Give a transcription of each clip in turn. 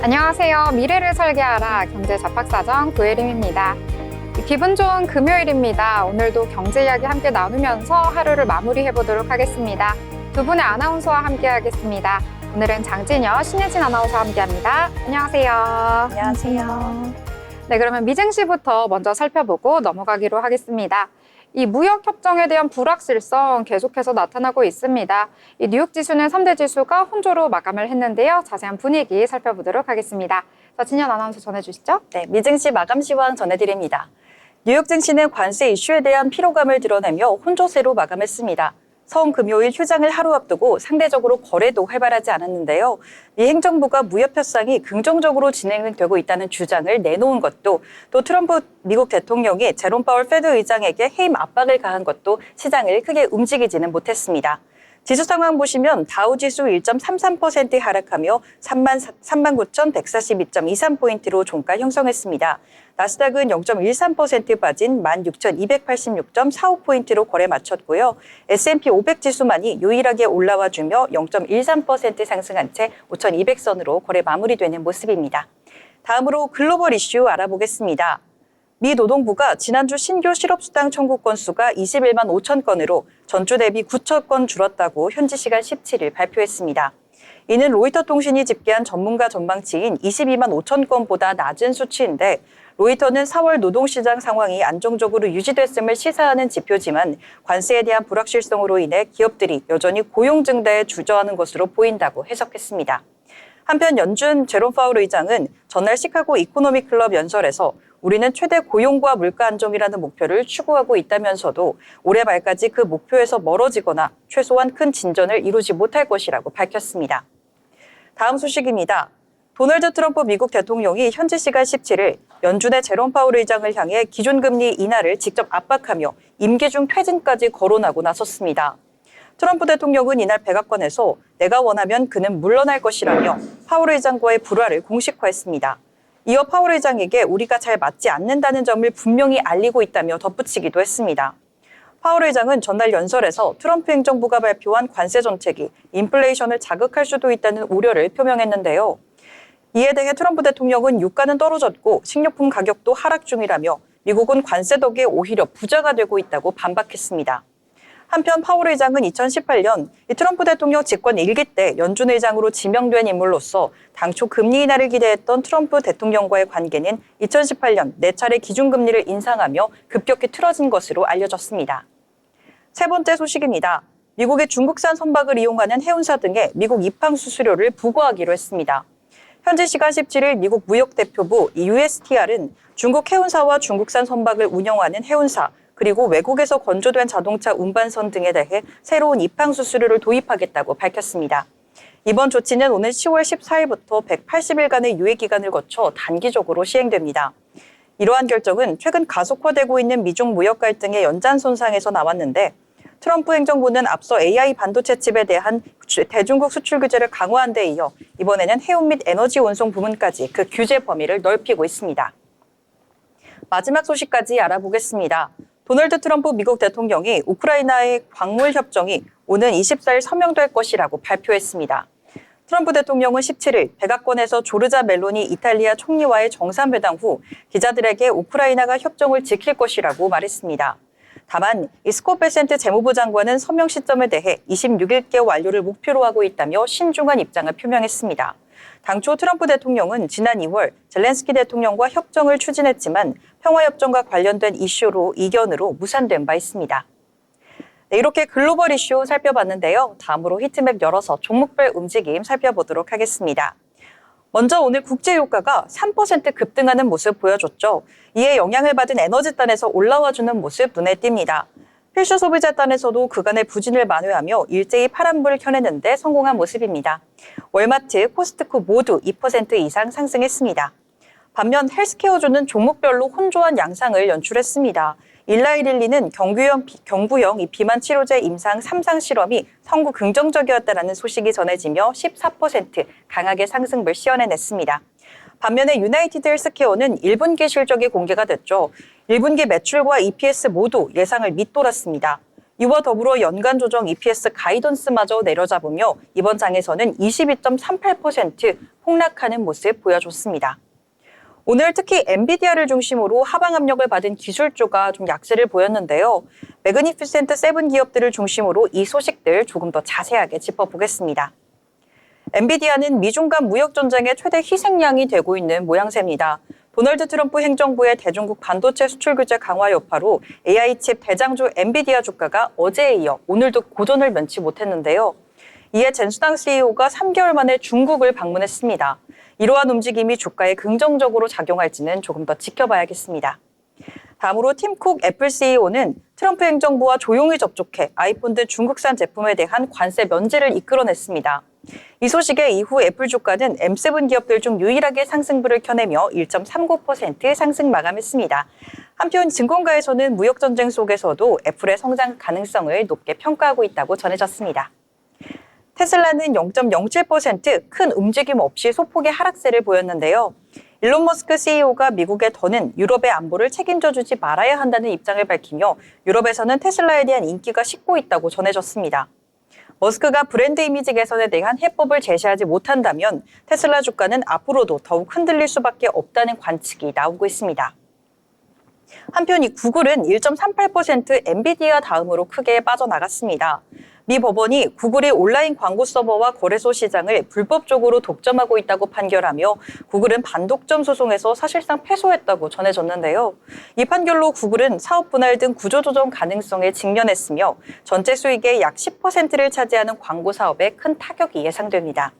안녕하세요. 미래를 설계하라 경제잡학사정 도예림입니다. 기분 좋은 금요일입니다. 오늘도 경제 이야기 함께 나누면서 하루를 마무리해보도록 하겠습니다. 두 분의 아나운서와 함께 하겠습니다. 오늘은 장진여, 신혜진 아나운서와 함께합니다. 안녕하세요. 안녕하세요. 네, 그러면 미증시부터 먼저 살펴보고 넘어가기로 하겠습니다. 이 무역협정에 대한 불확실성 계속해서 나타나고 있습니다. 이 뉴욕 지수는 3대 지수가 혼조로 마감을 했는데요. 자세한 분위기 살펴보도록 하겠습니다. 자, 진현 아나운서 전해주시죠. 네, 미증시 마감 시황 전해드립니다. 뉴욕 증시는 관세 이슈에 대한 피로감을 드러내며 혼조세로 마감했습니다. 성금요일 휴장을 하루 앞두고 상대적으로 거래도 활발하지 않았는데요. 미 행정부가 무역 협상이 긍정적으로 진행되고 있다는 주장을 내놓은 것도, 또 트럼프 미국 대통령이 제롬 파월 페드 의장에게 해임 압박을 가한 것도 시장을 크게 움직이지는 못했습니다. 지수 상황 보시면 다우지수 1.33% 하락하며 39,142.23포인트로 종가 형성했습니다. 나스닥은 0.13% 빠진 16,286.45포인트로 거래 마쳤고요. S&P 500 지수만이 유일하게 올라와주며 0.13% 상승한 채 5,200선으로 거래 마무리되는 모습입니다. 다음으로 글로벌 이슈 알아보겠습니다. 미 노동부가 지난주 신규 실업수당 청구 건수가 21만 5천 건으로 전주 대비 9천 건 줄었다고 현지 시간 17일 발표했습니다. 이는 로이터 통신이 집계한 전문가 전망치인 22만 5천 건보다 낮은 수치인데, 로이터는 4월 노동시장 상황이 안정적으로 유지됐음을 시사하는 지표지만 관세에 대한 불확실성으로 인해 기업들이 여전히 고용 증대에 주저하는 것으로 보인다고 해석했습니다. 한편 연준 제롬 파월 의장은 전날 시카고 이코노믹 클럽 연설에서 우리는 최대 고용과 물가 안정이라는 목표를 추구하고 있다면서도 올해 말까지 그 목표에서 멀어지거나 최소한 큰 진전을 이루지 못할 것이라고 밝혔습니다. 다음 소식입니다. 도널드 트럼프 미국 대통령이 현지 시간 17일 연준의 제롬 파월 의장을 향해 기준금리 인하를 직접 압박하며 임기 중 퇴진까지 거론하고 나섰습니다. 트럼프 대통령은 이날 백악관에서 내가 원하면 그는 물러날 것이라며 파월 의장과의 불화를 공식화했습니다. 이어 파월 의장에게 우리가 잘 맞지 않는다는 점을 분명히 알리고 있다며 덧붙이기도 했습니다. 파월 의장은 전날 연설에서 트럼프 행정부가 발표한 관세 정책이 인플레이션을 자극할 수도 있다는 우려를 표명했는데요. 이에 대해 트럼프 대통령은 유가는 떨어졌고 식료품 가격도 하락 중이라며 미국은 관세 덕에 오히려 부자가 되고 있다고 반박했습니다. 한편 파월 의장은 2018년 트럼프 대통령 집권 1기 때 연준 의장으로 지명된 인물로서 당초 금리 인하를 기대했던 트럼프 대통령과의 관계는 2018년 4차례 기준금리를 인상하며 급격히 틀어진 것으로 알려졌습니다. 세 번째 소식입니다. 미국의 중국산 선박을 이용하는 해운사 등의 미국 입항 수수료를 부과하기로 했습니다. 현지 시간 17일 미국 무역대표부 USTR은 중국 해운사와 중국산 선박을 운영하는 해운사, 그리고 외국에서 건조된 자동차 운반선 등에 대해 새로운 입항 수수료를 도입하겠다고 밝혔습니다. 이번 조치는 오는 10월 14일부터 180일간의 유예 기간을 거쳐 단기적으로 시행됩니다. 이러한 결정은 최근 가속화되고 있는 미중 무역 갈등의 연장선상에서 나왔는데, 트럼프 행정부는 앞서 AI 반도체 칩에 대한 대중국 수출 규제를 강화한 데 이어 이번에는 해운 및 에너지 운송 부문까지 그 규제 범위를 넓히고 있습니다. 마지막 소식까지 알아보겠습니다. 도널드 트럼프 미국 대통령이 우크라이나의 광물 협정이 오는 24일 서명될 것이라고 발표했습니다. 트럼프 대통령은 17일 백악관에서 조르자 멜로니 이탈리아 총리와의 정상회담 후 기자들에게 우크라이나가 협정을 지킬 것이라고 말했습니다. 다만 스콧 베센트 재무부 장관은 서명 시점에 대해 26일께 완료를 목표로 하고 있다며 신중한 입장을 표명했습니다. 당초 트럼프 대통령은 지난 2월 젤렌스키 대통령과 협정을 추진했지만 평화협정과 관련된 이슈로 이견으로 무산된 바 있습니다. 네, 이렇게 글로벌 이슈 살펴봤는데요. 다음으로 히트맵 열어서 종목별 움직임 살펴보도록 하겠습니다. 먼저 오늘 국제유가가 3% 급등하는 모습 보여줬죠. 이에 영향을 받은 에너지단에서 올라와주는 모습 눈에 띕니다. 필수 소비자단에서도 그간의 부진을 만회하며 일제히 파란불을 켜내는 데 성공한 모습입니다. 월마트, 코스트코 모두 2% 이상 상승했습니다. 반면 헬스케어주는 종목별로 혼조한 양상을 연출했습니다. 일라이릴리는 경구형 비만 치료제 임상 3상 실험이 성구 긍정적이었다는 소식이 전해지며 14% 강하게 상승을 시현해냈습니다. 반면에 유나이티드 헬스케어는 1분기 실적이 공개가 됐죠. 1분기 매출과 EPS 모두 예상을 밑돌았습니다. 이와 더불어 연간 조정 EPS 가이던스마저 내려잡으며 이번 장에서는 22.38% 폭락하는 모습 보여줬습니다. 오늘 특히 엔비디아를 중심으로 하방 압력을 받은 기술주가 좀 약세를 보였는데요. 매그니피센트 7 기업들을 중심으로 이 소식들 조금 더 자세하게 짚어보겠습니다. 엔비디아는 미중 간 무역 전쟁의 최대 희생양이 되고 있는 모양새입니다. 도널드 트럼프 행정부의 대중국 반도체 수출 규제 강화 여파로 AI 칩 대장주 엔비디아 주가가 어제에 이어 오늘도 고전을 면치 못했는데요. 이에 젠수당 CEO가 3개월 만에 중국을 방문했습니다. 이러한 움직임이 주가에 긍정적으로 작용할지는 조금 더 지켜봐야겠습니다. 다음으로 팀 쿡 애플 CEO는 트럼프 행정부와 조용히 접촉해 아이폰 등 중국산 제품에 대한 관세 면제를 이끌어냈습니다. 이 소식에 이후 애플 주가는 M7 기업들 중 유일하게 상승부를 켜내며 1.39% 상승 마감했습니다. 한편 증권가에서는 무역 전쟁 속에서도 애플의 성장 가능성을 높게 평가하고 있다고 전해졌습니다. 테슬라는 0.07% 큰 움직임 없이 소폭의 하락세를 보였는데요. 일론 머스크 CEO가 미국의 더는 유럽의 안보를 책임져주지 말아야 한다는 입장을 밝히며 유럽에서는 테슬라에 대한 인기가 식고 있다고 전해졌습니다. 머스크가 브랜드 이미지 개선에 대한 해법을 제시하지 못한다면 테슬라 주가는 앞으로도 더욱 흔들릴 수밖에 없다는 관측이 나오고 있습니다. 한편 이 구글은 1.38% 엔비디아 다음으로 크게 빠져나갔습니다. 미 법원이 구글이 온라인 광고 서버와 거래소 시장을 불법적으로 독점하고 있다고 판결하며 구글은 반독점 소송에서 사실상 패소했다고 전해졌는데요. 이 판결로 구글은 사업 분할 등 구조조정 가능성에 직면했으며 전체 수익의 약 10%를 차지하는 광고 사업에 큰 타격이 예상됩니다.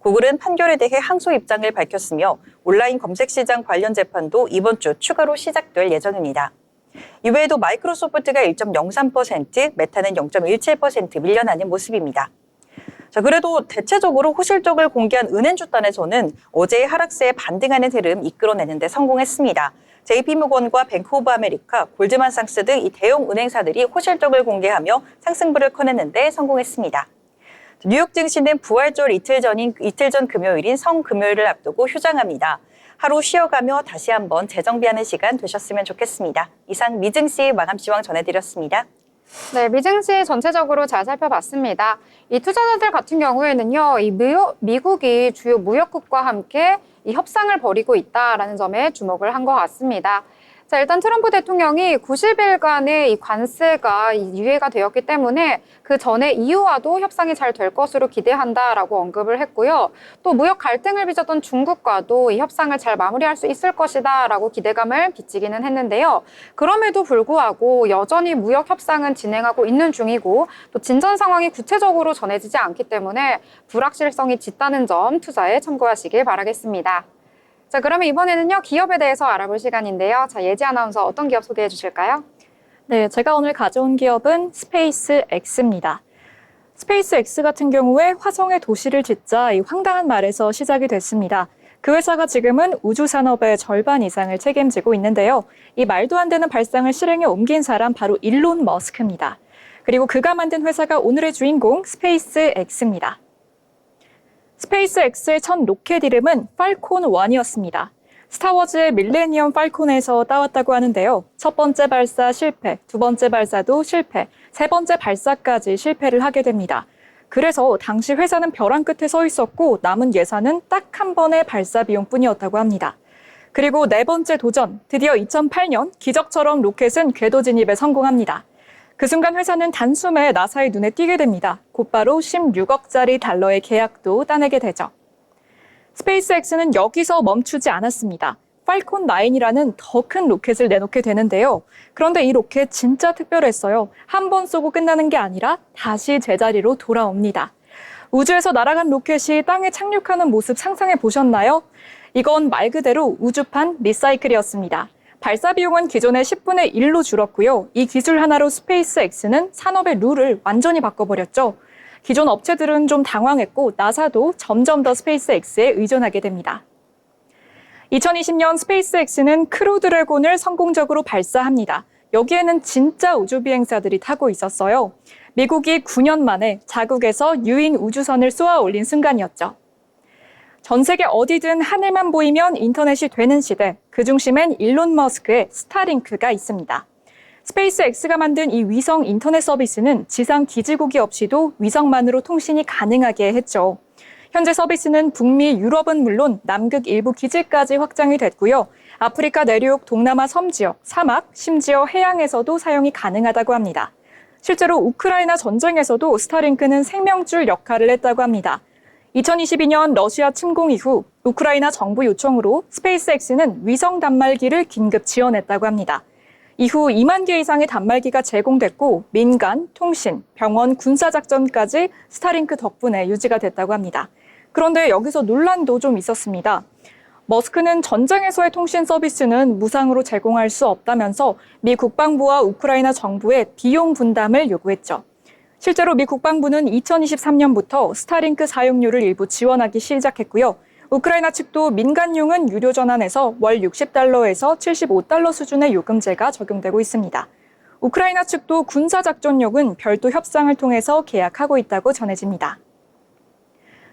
구글은 판결에 대해 항소 입장을 밝혔으며 온라인 검색 시장 관련 재판도 이번 주 추가로 시작될 예정입니다. 이외에도 마이크로소프트가 1.03%, 메타는 0.17% 밀려나는 모습입니다. 그래도 대체적으로 호실적을 공개한 은행주단에서는 어제의 하락세에 반등하는 흐름 이끌어내는 데 성공했습니다. JP모건과 뱅크 오브 아메리카, 골드만삭스 등 이 대형 은행사들이 호실적을 공개하며 상승부를 커내는 데 성공했습니다. 뉴욕 증시는 부활절 이틀 전 금요일인 성금요일을 앞두고 휴장합니다. 하루 쉬어가며 다시 한번 재정비하는 시간 되셨으면 좋겠습니다. 이상 미증시 마감시황 전해드렸습니다. 네, 미증시 전체적으로 잘 살펴봤습니다. 이 투자자들 같은 경우에는요, 미국이 주요 무역국과 함께 이 협상을 벌이고 있다라는 점에 주목을 한 것 같습니다. 자, 일단 트럼프 대통령이 90일간의 이 관세가 유예가 되었기 때문에 그 전에 이유와도 협상이 잘 될 것으로 기대한다라고 언급을 했고요. 또 무역 갈등을 빚었던 중국과도 이 협상을 잘 마무리할 수 있을 것이다라고 기대감을 비치기는 했는데요. 그럼에도 불구하고 여전히 무역 협상은 진행하고 있는 중이고 또 진전 상황이 구체적으로 전해지지 않기 때문에 불확실성이 짙다는 점 투자에 참고하시길 바라겠습니다. 자, 그러면 이번에는요, 기업에 대해서 알아볼 시간인데요. 자, 예지 아나운서 어떤 기업 소개해 주실까요? 네, 제가 오늘 가져온 기업은 스페이스X입니다. 스페이스X 같은 경우에 화성에 도시를 짓자 이 황당한 말에서 시작이 됐습니다. 그 회사가 지금은 우주 산업의 절반 이상을 책임지고 있는데요. 이 말도 안 되는 발상을 실행에 옮긴 사람 바로 일론 머스크입니다. 그리고 그가 만든 회사가 오늘의 주인공 스페이스X입니다. 스페이스X의 첫 로켓 이름은 팔콘 1이었습니다. 스타워즈의 밀레니엄 팔콘에서 따왔다고 하는데요. 첫 번째 발사 실패, 두 번째 발사도 실패, 세 번째 발사까지 실패를 하게 됩니다. 그래서 당시 회사는 벼랑 끝에 서 있었고 남은 예산은 딱 한 번의 발사 비용뿐이었다고 합니다. 그리고 네 번째 도전, 드디어 2008년 기적처럼 로켓은 궤도 진입에 성공합니다. 그 순간 회사는 단숨에 나사의 눈에 띄게 됩니다. 곧바로 16억짜리 달러의 계약도 따내게 되죠. 스페이스X는 여기서 멈추지 않았습니다. 팔콘 9이라는 더 큰 로켓을 내놓게 되는데요. 그런데 이 로켓 진짜 특별했어요. 한 번 쏘고 끝나는 게 아니라 다시 제자리로 돌아옵니다. 우주에서 날아간 로켓이 땅에 착륙하는 모습 상상해 보셨나요? 이건 말 그대로 우주판 리사이클이었습니다. 발사 비용은 기존의 10분의 1로 줄었고요. 이 기술 하나로 스페이스X는 산업의 룰을 완전히 바꿔버렸죠. 기존 업체들은 좀 당황했고 나사도 점점 더 스페이스X에 의존하게 됩니다. 2020년 스페이스X는 크루 드래곤을 성공적으로 발사합니다. 여기에는 진짜 우주 비행사들이 타고 있었어요. 미국이 9년 만에 자국에서 유인 우주선을 쏘아 올린 순간이었죠. 전 세계 어디든 하늘만 보이면 인터넷이 되는 시대, 그 중심엔 일론 머스크의 스타링크가 있습니다. 스페이스X가 만든 이 위성 인터넷 서비스는 지상 기지국이 없이도 위성만으로 통신이 가능하게 했죠. 현재 서비스는 북미, 유럽은 물론 남극 일부 기지까지 확장이 됐고요. 아프리카 내륙, 동남아 섬 지역, 사막, 심지어 해양에서도 사용이 가능하다고 합니다. 실제로 우크라이나 전쟁에서도 스타링크는 생명줄 역할을 했다고 합니다. 2022년 러시아 침공 이후 우크라이나 정부 요청으로 스페이스X는 위성 단말기를 긴급 지원했다고 합니다. 이후 2만 개 이상의 단말기가 제공됐고 민간, 통신, 병원, 군사작전까지 스타링크 덕분에 유지가 됐다고 합니다. 그런데 여기서 논란도 좀 있었습니다. 머스크는 전쟁에서의 통신 서비스는 무상으로 제공할 수 없다면서 미 국방부와 우크라이나 정부에 비용 분담을 요구했죠. 실제로 미 국방부는 2023년부터 스타링크 사용료를 일부 지원하기 시작했고요. 우크라이나 측도 민간용은 유료 전환에서 월 60달러에서 75달러 수준의 요금제가 적용되고 있습니다. 우크라이나 측도 군사작전용은 별도 협상을 통해서 계약하고 있다고 전해집니다.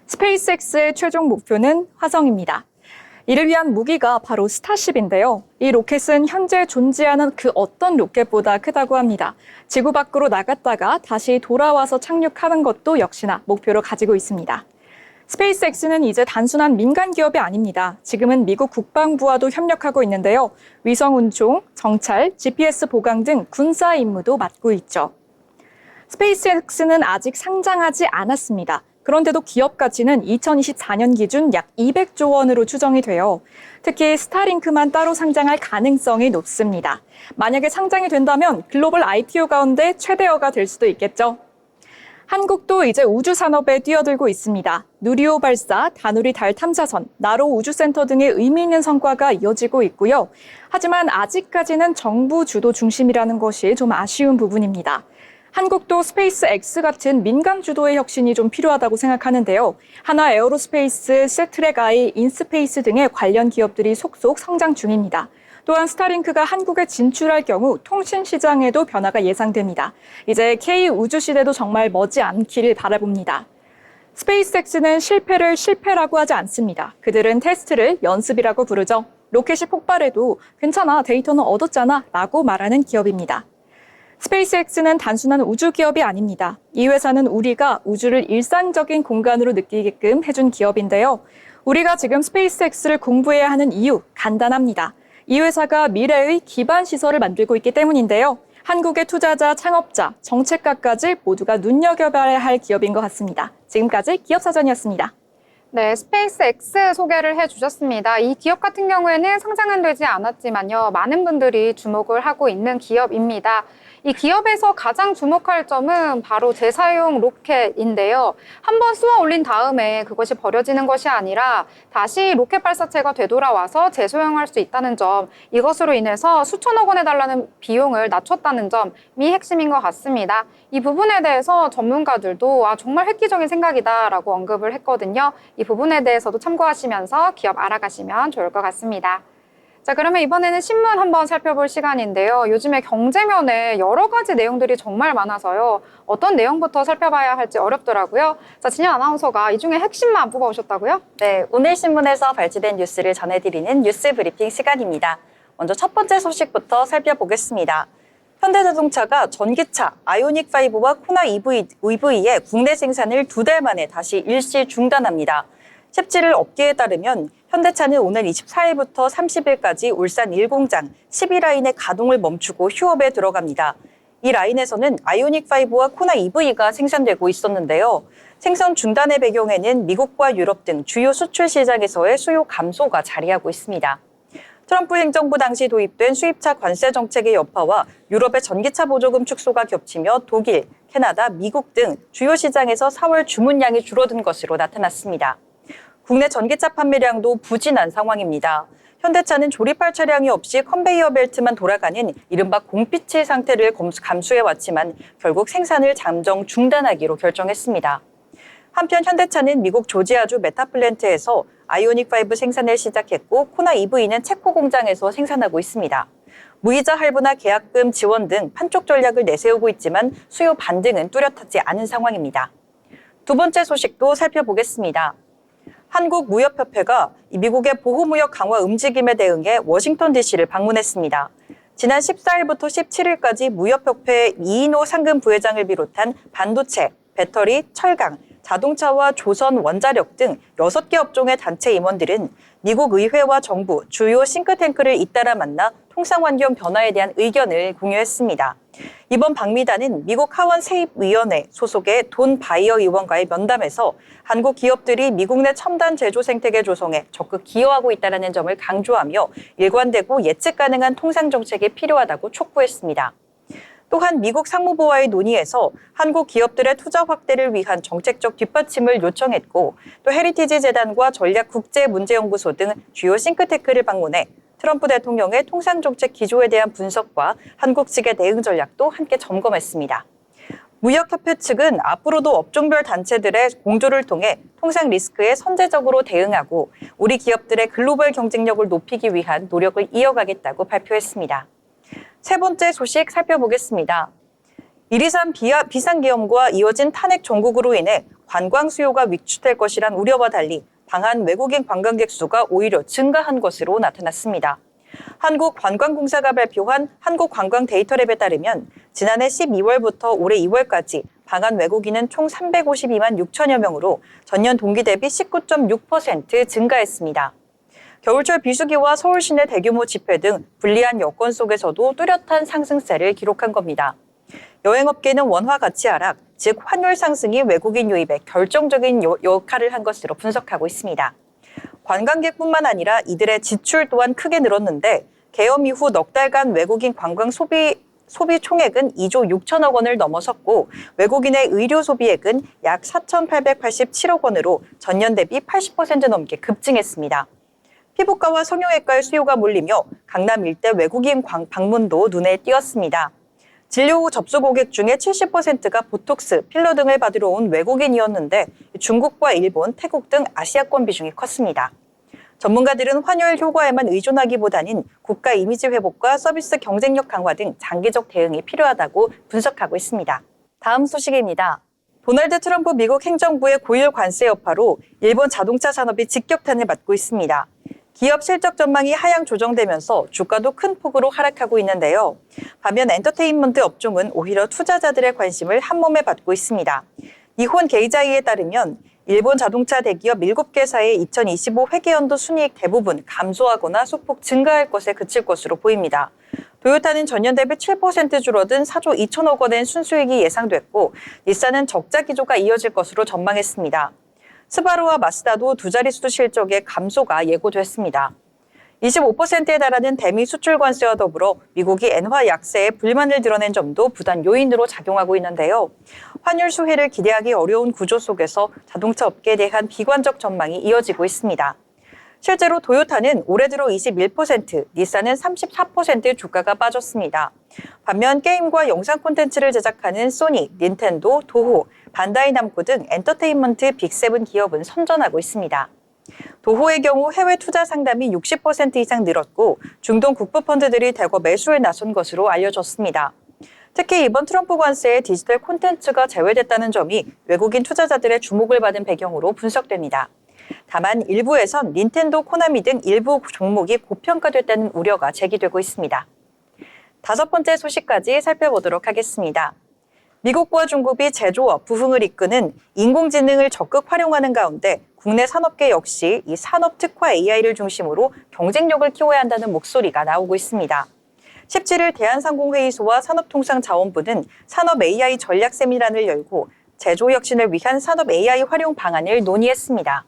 스페이스X의 최종 목표는 화성입니다. 이를 위한 무기가 바로 스타쉽인데요. 이 로켓은 현재 존재하는 그 어떤 로켓보다 크다고 합니다. 지구 밖으로 나갔다가 다시 돌아와서 착륙하는 것도 역시나 목표로 가지고 있습니다. 스페이스X는 이제 단순한 민간 기업이 아닙니다. 지금은 미국 국방부와도 협력하고 있는데요. 위성 운송, 정찰, GPS 보강 등 군사 임무도 맡고 있죠. 스페이스X는 아직 상장하지 않았습니다. 그런데도 기업 가치는 2024년 기준 약 200조 원으로 추정이 돼요. 특히 스타링크만 따로 상장할 가능성이 높습니다. 만약에 상장이 된다면 글로벌 IPO 가운데 최대어가 될 수도 있겠죠. 한국도 이제 우주 산업에 뛰어들고 있습니다. 누리호 발사, 다누리 달 탐사선, 나로 우주센터 등의 의미 있는 성과가 이어지고 있고요. 하지만 아직까지는 정부 주도 중심이라는 것이 좀 아쉬운 부분입니다. 한국도 스페이스X 같은 민간 주도의 혁신이 좀 필요하다고 생각하는데요. 하나 에어로스페이스, 세트랙I, 인스페이스 등의 관련 기업들이 속속 성장 중입니다. 또한 스타링크가 한국에 진출할 경우 통신 시장에도 변화가 예상됩니다. 이제 K-우주 시대도 정말 머지않기를 바라봅니다. 스페이스X는 실패를 실패라고 하지 않습니다. 그들은 테스트를 연습이라고 부르죠. 로켓이 폭발해도 괜찮아, 데이터는 얻었잖아 라고 말하는 기업입니다. 스페이스X는 단순한 우주 기업이 아닙니다. 이 회사는 우리가 우주를 일상적인 공간으로 느끼게끔 해준 기업인데요. 우리가 지금 스페이스X를 공부해야 하는 이유 간단합니다. 이 회사가 미래의 기반 시설을 만들고 있기 때문인데요. 한국의 투자자, 창업자, 정책가까지 모두가 눈여겨봐야 할 기업인 것 같습니다. 지금까지 기업사전이었습니다. 네, 스페이스X 소개를 해주셨습니다. 이 기업 같은 경우에는 상장은 되지 않았지만요. 많은 분들이 주목을 하고 있는 기업입니다. 이 기업에서 가장 주목할 점은 바로 재사용 로켓인데요. 한번 쏘아 올린 다음에 그것이 버려지는 것이 아니라 다시 로켓 발사체가 되돌아와서 재사용할 수 있다는 점, 이것으로 인해서 수천억 원에 달하는 비용을 낮췄다는 점이 핵심인 것 같습니다. 이 부분에 대해서 전문가들도 정말 획기적인 생각이다라고 언급을 했거든요. 이 부분에 대해서도 참고하시면서 기업 알아가시면 좋을 것 같습니다. 자, 그러면 이번에는 신문 한번 살펴볼 시간인데요. 요즘에 경제면에 여러 가지 내용들이 정말 많아서요. 어떤 내용부터 살펴봐야 할지 어렵더라고요. 자, 진현 아나운서가 이 중에 핵심만 뽑아오셨다고요? 네, 오늘 신문에서 발췌된 뉴스를 전해드리는 뉴스 브리핑 시간입니다. 먼저 첫 번째 소식부터 살펴보겠습니다. 현대자동차가 전기차 아이오닉5와 코나 EV의 국내 생산을 2달 만에 다시 일시 중단합니다. 17일 업계에 따르면 현대차는 오늘 24일부터 30일까지 울산 1공장 12라인의 가동을 멈추고 휴업에 들어갑니다. 이 라인에서는 아이오닉5와 코나 EV가 생산되고 있었는데요. 생산 중단의 배경에는 미국과 유럽 등 주요 수출 시장에서의 수요 감소가 자리하고 있습니다. 트럼프 행정부 당시 도입된 수입차 관세 정책의 여파와 유럽의 전기차 보조금 축소가 겹치며 독일, 캐나다, 미국 등 주요 시장에서 4월 주문량이 줄어든 것으로 나타났습니다. 국내 전기차 판매량도 부진한 상황입니다. 현대차는 조립할 차량이 없이 컨베이어 벨트만 돌아가는 이른바 공피치 상태를 감수해왔지만 결국 생산을 잠정 중단하기로 결정했습니다. 한편 현대차는 미국 조지아주 메타플랜트에서 아이오닉5 생산을 시작했고 코나 EV는 체코 공장에서 생산하고 있습니다. 무이자 할부나 계약금 지원 등 판촉 전략을 내세우고 있지만 수요 반등은 뚜렷하지 않은 상황입니다. 두 번째 소식도 살펴보겠습니다. 한국무역협회가 미국의 보호무역 강화 움직임에 대응해 워싱턴 DC를 방문했습니다. 지난 14일부터 17일까지 무역협회 이인호 상금 부회장을 비롯한 반도체, 배터리, 철강, 자동차와 조선, 원자력 등 6개 업종의 단체 임원들은 미국 의회와 정부, 주요 싱크탱크를 잇따라 만나 통상환경 변화에 대한 의견을 공유했습니다. 이번 방미단은 미국 하원 세입위원회 소속의 돈 바이어 의원과의 면담에서 한국 기업들이 미국 내 첨단 제조 생태계 조성에 적극 기여하고 있다는 점을 강조하며 일관되고 예측 가능한 통상 정책이 필요하다고 촉구했습니다. 또한 미국 상무부와의 논의에서 한국 기업들의 투자 확대를 위한 정책적 뒷받침을 요청했고 또 헤리티지 재단과 전략국제문제연구소 등 주요 싱크테크를 방문해 트럼프 대통령의 통상정책 기조에 대한 분석과 한국 측의 대응 전략도 함께 점검했습니다. 무역협회 측은 앞으로도 업종별 단체들의 공조를 통해 통상 리스크에 선제적으로 대응하고 우리 기업들의 글로벌 경쟁력을 높이기 위한 노력을 이어가겠다고 발표했습니다. 세 번째 소식 살펴보겠습니다. 123 비상계엄과 이어진 탄핵 정국으로 인해 관광 수요가 위축될 것이란 우려와 달리 방한 외국인 관광객 수가 오히려 증가한 것으로 나타났습니다. 한국관광공사가 발표한 한국관광데이터랩에 따르면 지난해 12월부터 올해 2월까지 방한 외국인은 총 352만 6천여 명으로 전년 동기 대비 19.6% 증가했습니다. 겨울철 비수기와 서울 시내 대규모 집회 등 불리한 여건 속에서도 뚜렷한 상승세를 기록한 겁니다. 여행업계는 원화 가치 하락, 즉 환율 상승이 외국인 유입에 결정적인 역할을 한 것으로 분석하고 있습니다. 관광객뿐만 아니라 이들의 지출 또한 크게 늘었는데 계엄 이후 넉 달간 외국인 관광 소비 총액은 2조 6천억 원을 넘어섰고 외국인의 의료 소비액은 약 4,887억 원으로 전년 대비 80% 넘게 급증했습니다. 피부과와 성형외과의 수요가 몰리며 강남 일대 외국인 방문도 눈에 띄었습니다. 진료 후 접수 고객 중에 70%가 보톡스, 필러 등을 받으러 온 외국인이었는데 중국과 일본, 태국 등 아시아권 비중이 컸습니다. 전문가들은 환율 효과에만 의존하기보다는 국가 이미지 회복과 서비스 경쟁력 강화 등 장기적 대응이 필요하다고 분석하고 있습니다. 다음 소식입니다. 도널드 트럼프 미국 행정부의 고율 관세 여파로 일본 자동차 산업이 직격탄을 맞고 있습니다. 기업 실적 전망이 하향 조정되면서 주가도 큰 폭으로 하락하고 있는데요. 반면 엔터테인먼트 업종은 오히려 투자자들의 관심을 한몸에 받고 있습니다. 니혼 게이자이에 따르면 일본 자동차 대기업 7개사의 2025 회계연도 순이익 대부분 감소하거나 소폭 증가할 것에 그칠 것으로 보입니다. 도요타는 전년 대비 7% 줄어든 4조 2천억 원의 순수익이 예상됐고 닛산은 적자 기조가 이어질 것으로 전망했습니다. 스바루와 마쓰다도 두 자릿수 실적의 감소가 예고됐습니다. 25%에 달하는 대미 수출 관세와 더불어 미국이 엔화 약세에 불만을 드러낸 점도 부단 요인으로 작용하고 있는데요. 환율 수혜를 기대하기 어려운 구조 속에서 자동차 업계에 대한 비관적 전망이 이어지고 있습니다. 실제로 도요타는 올해 들어 21%, 닛산은 34% 주가가 빠졌습니다. 반면 게임과 영상 콘텐츠를 제작하는 소니, 닌텐도, 도호, 반다이 남코 등 엔터테인먼트 빅7 기업은 선전하고 있습니다. 도호의 경우 해외 투자 상담이 60% 이상 늘었고 중동 국부펀드들이 대거 매수에 나선 것으로 알려졌습니다. 특히 이번 트럼프 관세에 디지털 콘텐츠가 제외됐다는 점이 외국인 투자자들의 주목을 받은 배경으로 분석됩니다. 다만 일부에선 닌텐도, 코나미 등 일부 종목이 고평가됐다는 우려가 제기되고 있습니다. 다섯 번째 소식까지 살펴보도록 하겠습니다. 미국과 중국이 제조업 부흥을 이끄는 인공지능을 적극 활용하는 가운데 국내 산업계 역시 이 산업 특화 AI를 중심으로 경쟁력을 키워야 한다는 목소리가 나오고 있습니다. 17일 대한상공회의소와 산업통상자원부는 산업 AI 전략 세미나를 열고 제조 혁신을 위한 산업 AI 활용 방안을 논의했습니다.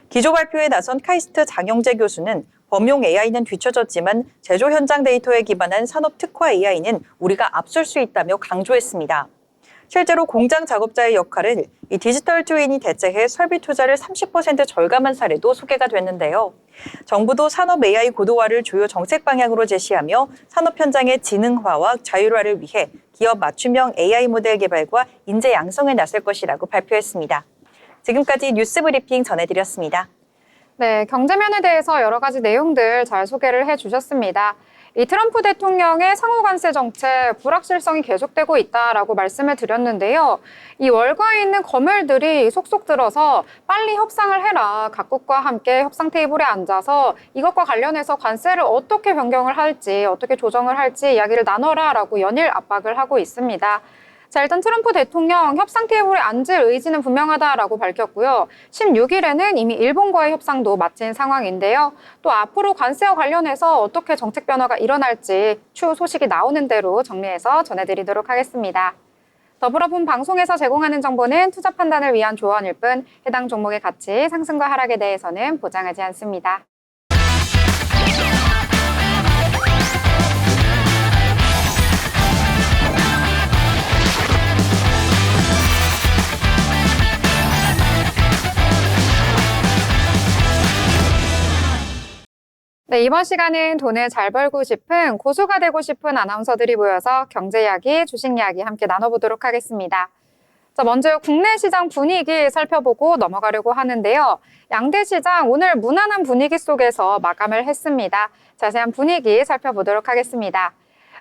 기조 발표에 나선 카이스트 장영재 교수는 범용 AI는 뒤처졌지만 제조 현장 데이터에 기반한 산업 특화 AI는 우리가 앞설 수 있다며 강조했습니다. 실제로 공장 작업자의 역할을 이 디지털 트윈이 대체해 설비 투자를 30% 절감한 사례도 소개가 됐는데요. 정부도 산업 AI 고도화를 주요 정책 방향으로 제시하며 산업 현장의 지능화와 자율화를 위해 기업 맞춤형 AI 모델 개발과 인재 양성에 나설 것이라고 발표했습니다. 지금까지 뉴스 브리핑 전해드렸습니다. 네, 경제면에 대해서 여러 가지 내용들 잘 소개를 해주셨습니다. 이 트럼프 대통령의 상호 관세 정책 불확실성이 계속되고 있다라고 말씀을 드렸는데요. 이 월가에 있는 거물들이 속속 들어서 빨리 협상을 해라. 각국과 함께 협상 테이블에 앉아서 이것과 관련해서 관세를 어떻게 변경을 할지, 어떻게 조정을 할지 이야기를 나눠라라고 연일 압박을 하고 있습니다. 자, 일단 트럼프 대통령 협상 테이블에 앉을 의지는 분명하다라고 밝혔고요. 16일에는 이미 일본과의 협상도 마친 상황인데요. 또 앞으로 관세와 관련해서 어떻게 정책 변화가 일어날지 추후 소식이 나오는 대로 정리해서 전해드리도록 하겠습니다. 더불어 본 방송에서 제공하는 정보는 투자 판단을 위한 조언일 뿐 해당 종목의 가치, 상승과 하락에 대해서는 보장하지 않습니다. 네, 이번 시간은 돈을 잘 벌고 싶은 고수가 되고 싶은 아나운서들이 모여서 경제 이야기, 주식 이야기 함께 나눠보도록 하겠습니다. 자, 먼저 국내 시장 분위기 살펴보고 넘어가려고 하는데요. 양대 시장 오늘 무난한 분위기 속에서 마감을 했습니다. 자세한 분위기 살펴보도록 하겠습니다.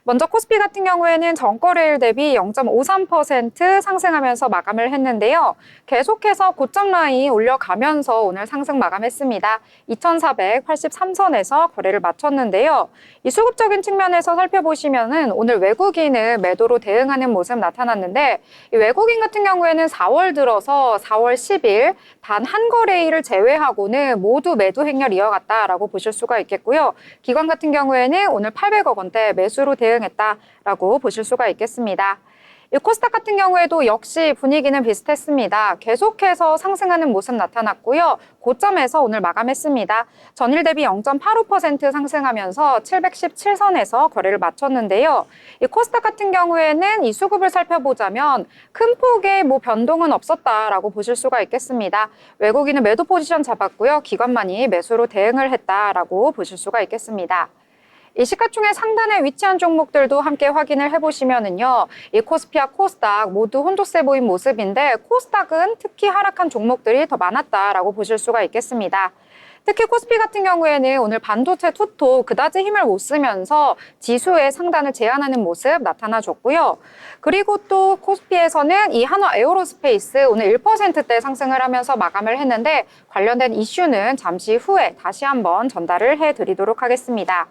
먼저 코스피 같은 경우에는 전거래일 대비 0.53% 상승하면서 마감을 했는데요. 계속해서 고점 라인 올려가면서 오늘 상승 마감했습니다. 2483선에서 거래를 마쳤는데요. 이 수급적인 측면에서 살펴보시면은 오늘 외국인은 매도로 대응하는 모습 나타났는데 이 외국인 같은 경우에는 4월 들어서 4월 10일 단 한 거래일을 제외하고는 모두 매도 행렬 이어갔다라고 보실 수가 있겠고요. 기관 같은 경우에는 오늘 800억 원대 매수로 대응했다라고 보실 수가 있겠습니다. 이 코스닥 같은 경우에도 역시 분위기는 비슷했습니다. 계속해서 상승하는 모습 나타났고요. 고점에서 오늘 마감했습니다. 전일 대비 0.85% 상승하면서 717선에서 거래를 마쳤는데요. 이 코스닥 같은 경우에는 이 수급을 살펴보자면 큰 폭의 변동은 없었다라고 보실 수가 있겠습니다. 외국인은 매도 포지션 잡았고요. 기관만이 매수로 대응을 했다라고 보실 수가 있겠습니다. 이 시가총액 상단에 위치한 종목들도 함께 확인을 해보시면은요, 이 코스피와 코스닥 모두 혼조세 보인 모습인데 코스닥은 특히 하락한 종목들이 더 많았다라고 보실 수가 있겠습니다. 특히 코스피 같은 경우에는 오늘 반도체 투톱 그다지 힘을 못 쓰면서 지수의 상단을 제한하는 모습 나타나줬고요. 그리고 또 코스피에서는 이 한화 에어로스페이스 오늘 1%대 상승을 하면서 마감을 했는데 관련된 이슈는 잠시 후에 다시 한번 전달을 해드리도록 하겠습니다.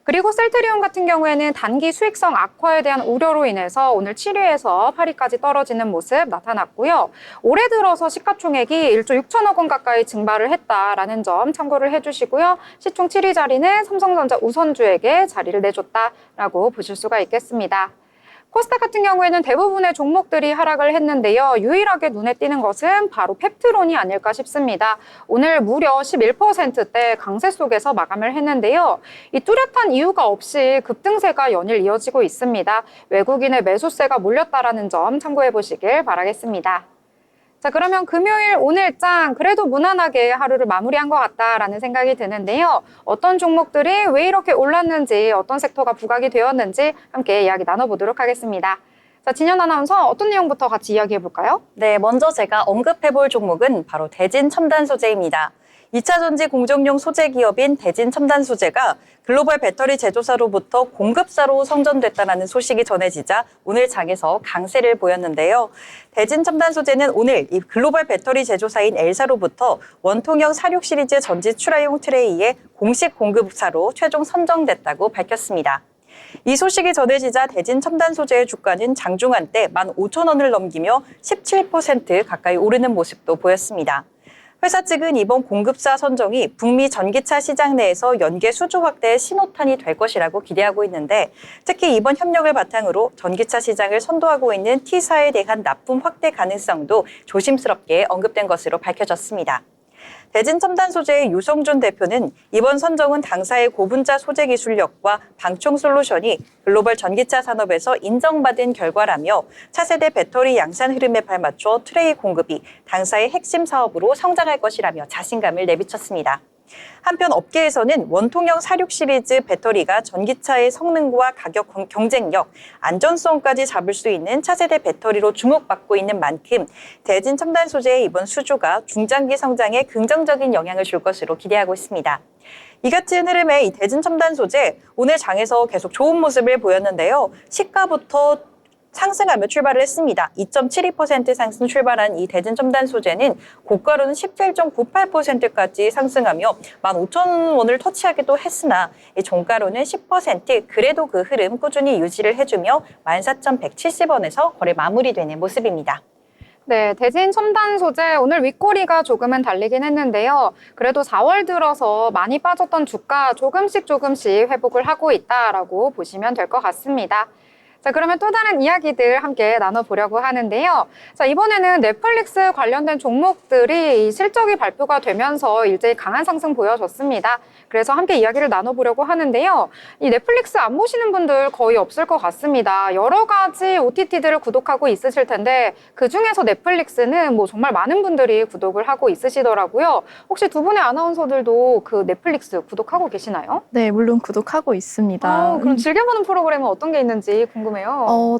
그리고 셀트리온 같은 경우에는 단기 수익성 악화에 대한 우려로 인해서 오늘 7위에서 8위까지 떨어지는 모습 나타났고요. 올해 들어서 시가총액이 1조 6천억 원 가까이 증발을 했다라는 점 참고를 해주시고요. 시총 7위 자리는 삼성전자 우선주에게 자리를 내줬다라고 보실 수가 있겠습니다. 코스닥 같은 경우에는 대부분의 종목들이 하락을 했는데요. 유일하게 눈에 띄는 것은 바로 펩트론이 아닐까 싶습니다. 오늘 무려 11%대 강세 속에서 마감을 했는데요. 이 뚜렷한 이유가 없이 급등세가 연일 이어지고 있습니다. 외국인의 매수세가 몰렸다라는 점 참고해 보시길 바라겠습니다. 자, 그러면 금요일 오늘장 그래도 무난하게 하루를 마무리한 것 같다라는 생각이 드는데요. 어떤 종목들이 왜 이렇게 올랐는지, 어떤 섹터가 부각이 되었는지 함께 이야기 나눠보도록 하겠습니다. 자, 진현 아나운서 어떤 내용부터 같이 이야기해 볼까요? 네, 먼저 제가 언급해볼 종목은 바로 대진첨단소재입니다. 2차 전지 공정용 소재 기업인 대진첨단소재가 글로벌 배터리 제조사로부터 공급사로 선정됐다는 소식이 전해지자 오늘 장에서 강세를 보였는데요. 대진첨단소재는 오늘 이 글로벌 배터리 제조사인 엘사로부터 원통형 46 시리즈 전지 출하용 트레이의 공식 공급사로 최종 선정됐다고 밝혔습니다. 이 소식이 전해지자 대진첨단소재의 주가는 장중한 때 15,000원을 넘기며 17% 가까이 오르는 모습도 보였습니다. 회사 측은 이번 공급사 선정이 북미 전기차 시장 내에서 연계 수주 확대의 신호탄이 될 것이라고 기대하고 있는데 특히 이번 협력을 바탕으로 전기차 시장을 선도하고 있는 T사에 대한 납품 확대 가능성도 조심스럽게 언급된 것으로 밝혀졌습니다. 대진첨단소재의 유성준 대표는 이번 선정은 당사의 고분자 소재 기술력과 방충 솔루션이 글로벌 전기차 산업에서 인정받은 결과라며 차세대 배터리 양산 흐름에 발맞춰 트레이 공급이 당사의 핵심 사업으로 성장할 것이라며 자신감을 내비쳤습니다. 한편 업계에서는 원통형 46 시리즈 배터리가 전기차의 성능과 가격 경쟁력, 안전성까지 잡을 수 있는 차세대 배터리로 주목받고 있는 만큼 대진 첨단 소재의 이번 수주가 중장기 성장에 긍정적인 영향을 줄 것으로 기대하고 있습니다. 이 같은 흐름의 이 대진 첨단 소재, 오늘 장에서 계속 좋은 모습을 보였는데요. 시가부터 상승하며 출발을 했습니다. 2.72% 상승 출발한 이 대진 첨단 소재는 고가로는 17.98%까지 상승하며 15,000원을 터치하기도 했으나 이 종가로는 10% 그래도 그 흐름 꾸준히 유지를 해주며 14,170원에서 거래 마무리되는 모습입니다. 네, 대진 첨단 소재 오늘 윗꼬리가 조금은 달리긴 했는데요. 그래도 4월 들어서 많이 빠졌던 주가 조금씩 회복을 하고 있다라고 보시면 될 것 같습니다. 자, 그러면 또 다른 이야기들 함께 나눠보려고 하는데요. 자, 이번에는 넷플릭스 관련된 종목들이 이 실적이 발표가 되면서 일제히 강한 상승 보여줬습니다. 그래서 함께 이야기를 나눠보려고 하는데요. 이 넷플릭스 안 보시는 분들 거의 없을 것 같습니다. 여러 가지 OTT들을 구독하고 있으실 텐데 그중에서 넷플릭스는 뭐 정말 많은 분들이 구독을 하고 있으시더라고요. 혹시 두 분의 아나운서들도 그 넷플릭스 구독하고 계시나요? 네, 물론 구독하고 있습니다. 그럼 즐겨보는 프로그램은 어떤 게 있는지 궁금해요.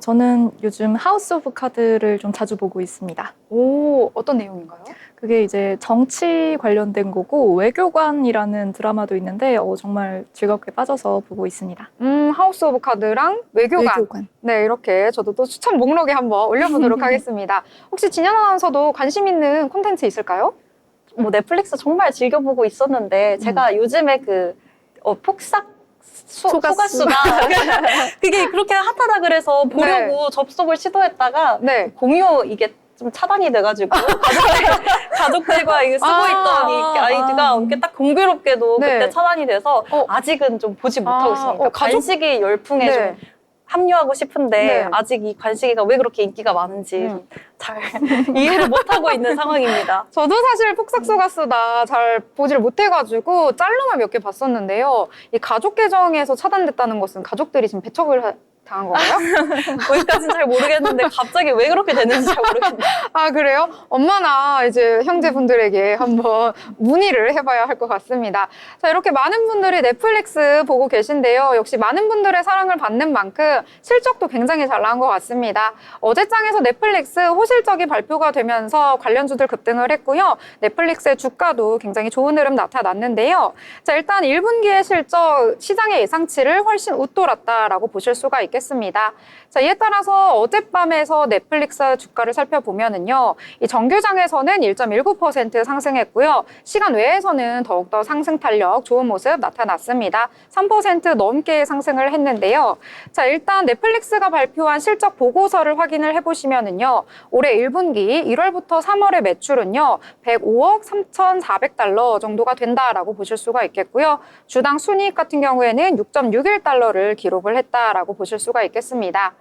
저는 요즘 하우스 오브 카드를 좀 자주 보고 있습니다. 오, 어떤 내용인가요? 그게 이제 정치 관련된 거고 외교관이라는 드라마도 있는데 정말 즐겁게 빠져서 보고 있습니다. 하우스 오브 카드랑 외교관. 네, 이렇게 저도 또 추천 목록에 한번 올려보도록 하겠습니다. 혹시 진현 아나운서도 관심 있는 콘텐츠 있을까요? 뭐 넷플릭스 정말 즐겨보고 있었는데 제가 요즘에 폭삭 소가수다 그게 그렇게 핫하다 그래서 보려고 접속을 시도했다가 공유 이게 좀 차단이 돼가지고 가족들과 이거 쓰고 있던 이 아이디가 이렇게 딱 공교롭게도 그때 차단이 돼서 아직은 좀 보지 못하고 있습니다. 관식이 열풍에 좀 합류하고 싶은데 아직 이 관식이가 왜 그렇게 인기가 많은지 잘 이해를 못하고 있는 상황입니다. 저도 사실 폭삭소가수다 잘 보지를 못해가지고 짤로만 몇 개 봤었는데요. 이 가족 계정에서 차단됐다는 것은 가족들이 지금 배척을 당한 건가요? 거기까지는 잘 모르겠는데 갑자기 왜 그렇게 됐는지 잘 모르겠네요. 아, 그래요? 엄마나 이제 형제분들에게 한번 문의를 해봐야 할 것 같습니다. 자, 이렇게 많은 분들이 넷플릭스 보고 계신데요. 역시 많은 분들의 사랑을 받는 만큼 실적도 굉장히 잘 나온 것 같습니다. 어제장에서 넷플릭스 호실적이 발표가 되면서 관련주들 급등을 했고요. 넷플릭스의 주가도 굉장히 좋은 흐름 나타났는데요. 자, 일단 1분기의 실적 시장의 예상치를 훨씬 웃돌았다라고 보실 수가 있겠습니다. 자, 이에 따라서 어젯밤에서 넷플릭스 주가를 살펴보면은요, 이 정규장에서는 1.19% 상승했고요. 시간 외에서는 더욱더 상승 탄력 좋은 모습 나타났습니다. 3% 넘게 상승을 했는데요. 자, 일단 넷플릭스가 발표한 실적 보고서를 확인을 해보시면은요, 올해 1분기 1월부터 3월의 매출은요, 105억 3,400달러 정도가 된다라고 보실 수가 있겠고요. 주당 순이익 같은 경우에는 6.61달러를 기록을 했다라고 보실 수가 있겠습니다.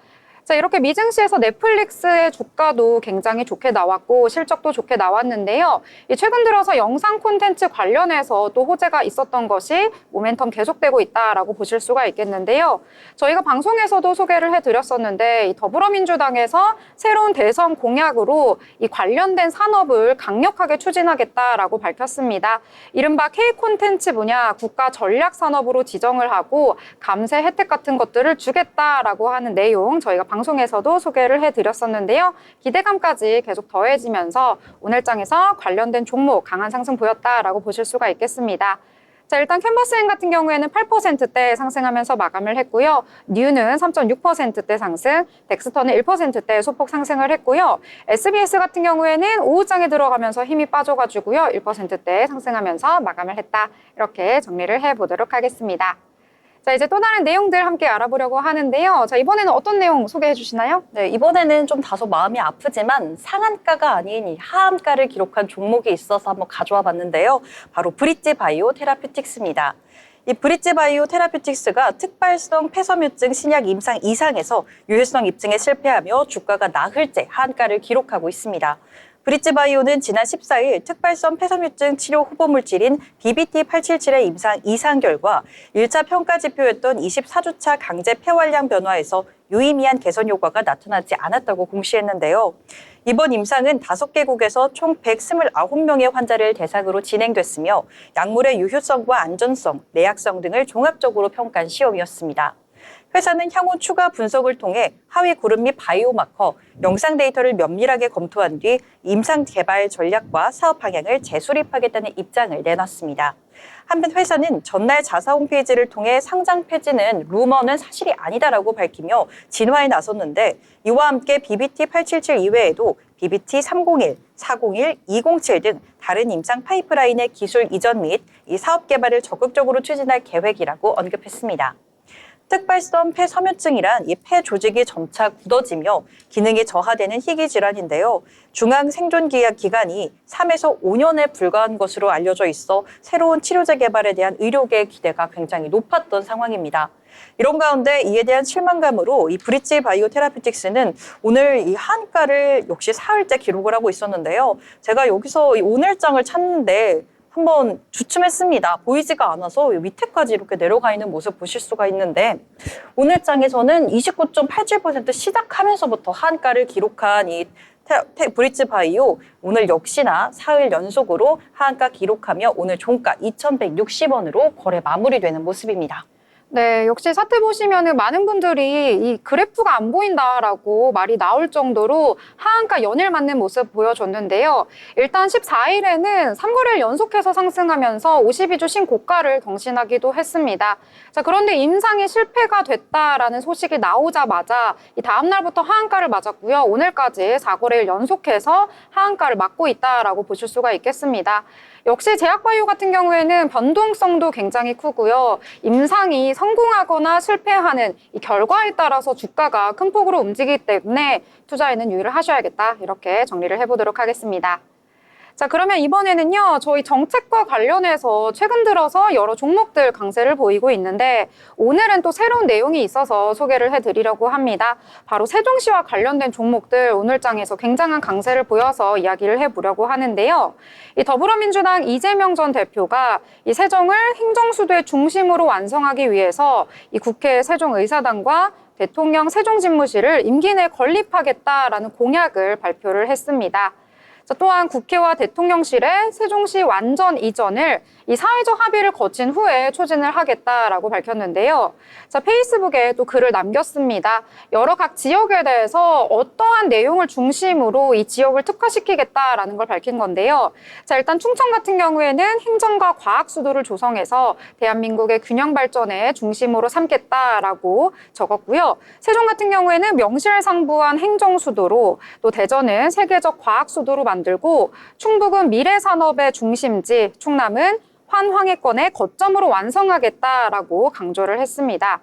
자, 이렇게 미증시에서 넷플릭스의 주가도 굉장히 좋게 나왔고 실적도 좋게 나왔는데요. 최근 들어서 영상 콘텐츠 관련해서 또 호재가 있었던 것이 모멘텀 계속되고 있다라고 보실 수가 있겠는데요. 저희가 방송에서도 소개를 해드렸었는데 이 더불어민주당에서 새로운 대선 공약으로 이 관련된 산업을 강력하게 추진하겠다라고 밝혔습니다. 이른바 K 콘텐츠 분야 국가 전략 산업으로 지정을 하고 감세 혜택 같은 것들을 주겠다라고 하는 내용 저희가 방송에서도 소개를 해드렸었는데요. 기대감까지 계속 더해지면서 오늘장에서 관련된 종목 강한 상승 보였다라고 보실 수가 있겠습니다. 자, 일단 캔버스행 같은 경우에는 8%대 상승하면서 마감을 했고요. 뉴는 3.6%대 상승, 덱스터는 1%대 소폭 상승을 했고요. SBS 같은 경우에는 오후장에 들어가면서 힘이 빠져가지고요. 1%대 상승하면서 마감을 했다. 이렇게 정리를 해보도록 하겠습니다. 자, 이제 또 다른 내용들 함께 알아보려고 하는데요. 자, 이번에는 어떤 내용 소개해 주시나요? 네, 이번에는 좀 다소 마음이 아프지만 상한가가 아닌 이 하한가를 기록한 종목이 있어서 한번 가져와 봤는데요. 바로 브릿지 바이오 테라퓨틱스입니다. 이 브릿지 바이오 테라퓨틱스가 특발성 폐섬유증 신약 임상 2상에서 유효성 입증에 실패하며 주가가 나흘째 하한가를 기록하고 있습니다. 브릿지바이오는 지난 14일 특발성 폐섬유증 치료 후보물질인 BBT-877의 임상 이상 결과 1차 평가 지표였던 24주차 강제 폐활량 변화에서 유의미한 개선 효과가 나타나지 않았다고 공시했는데요. 이번 임상은 5개국에서 총 129명의 환자를 대상으로 진행됐으며 약물의 유효성과 안전성, 내약성 등을 종합적으로 평가한 시험이었습니다. 회사는 향후 추가 분석을 통해 하위 그룹 및 바이오마커, 영상 데이터를 면밀하게 검토한 뒤 임상 개발 전략과 사업 방향을 재수립하겠다는 입장을 내놨습니다. 한편 회사는 전날 자사 홈페이지를 통해 상장 폐지는 루머는 사실이 아니다라고 밝히며 진화에 나섰는데 이와 함께 BBT-877 이외에도 BBT-301, 401, 207 등 다른 임상 파이프라인의 기술 이전 및 이 사업 개발을 적극적으로 추진할 계획이라고 언급했습니다. 특발성 폐섬유증이란 이 폐 조직이 점차 굳어지며 기능이 저하되는 희귀 질환인데요. 중앙 생존 기간이 3에서 5년에 불과한 것으로 알려져 있어 새로운 치료제 개발에 대한 의료계의 기대가 굉장히 높았던 상황입니다. 이런 가운데 이에 대한 실망감으로 이 브릿지 바이오 테라피틱스는 오늘 이 하한가를 역시 사흘째 기록을 하고 있었는데요. 제가 여기서 이 오늘장을 찾는데 한번 주춤했습니다. 보이지가 않아서 밑에까지 이렇게 내려가 있는 모습 보실 수가 있는데 오늘 장에서는 29.87% 시작하면서부터 하한가를 기록한 이 브릿지 바이오 오늘 역시나 사흘 연속으로 하한가 기록하며 오늘 종가 2,160원으로 거래 마무리되는 모습입니다. 네, 역시 차트 보시면은 많은 분들이 이 그래프가 안 보인다라고 말이 나올 정도로 하한가 연일 맞는 모습 보여줬는데요. 일단 14일에는 3거래일 연속해서 상승하면서 52주 신고가를 경신하기도 했습니다. 자, 그런데 임상이 실패가 됐다라는 소식이 나오자마자 이 다음 날부터 하한가를 맞았고요. 오늘까지 4거래일 연속해서 하한가를 맞고 있다라고 보실 수가 있겠습니다. 역시 제약바이오 같은 경우에는 변동성도 굉장히 크고요. 임상이 성공하거나 실패하는 이 결과에 따라서 주가가 큰 폭으로 움직이기 때문에 투자에는 유의를 하셔야겠다. 이렇게 정리를 해보도록 하겠습니다. 자, 그러면 이번에는요, 저희 정책과 관련해서 최근 들어서 여러 종목들 강세를 보이고 있는데 오늘은 또 새로운 내용이 있어서 소개를 해드리려고 합니다. 바로 세종시와 관련된 종목들 오늘장에서 굉장한 강세를 보여서 이야기를 해보려고 하는데요. 이 더불어민주당 이재명 전 대표가 이 세종을 행정수도의 중심으로 완성하기 위해서 이 국회 세종의사당과 대통령 세종집무실을 임기 내 건립하겠다라는 공약을 발표를 했습니다. 또한 국회와 대통령실의 세종시 완전 이전을 이 사회적 합의를 거친 후에 추진을 하겠다라고 밝혔는데요. 자, 페이스북에 또 글을 남겼습니다. 여러 각 지역에 대해서 어떠한 내용을 중심으로 이 지역을 특화시키겠다라는 걸 밝힌 건데요. 자, 일단 충청 같은 경우에는 행정과 과학 수도를 조성해서 대한민국의 균형 발전의 중심으로 삼겠다라고 적었고요. 세종 같은 경우에는 명실상부한 행정 수도로, 또 대전은 세계적 과학 수도로 만들고, 충북은 미래 산업의 중심지, 충남은 환황해권의 거점으로 완성하겠다라고 강조를 했습니다.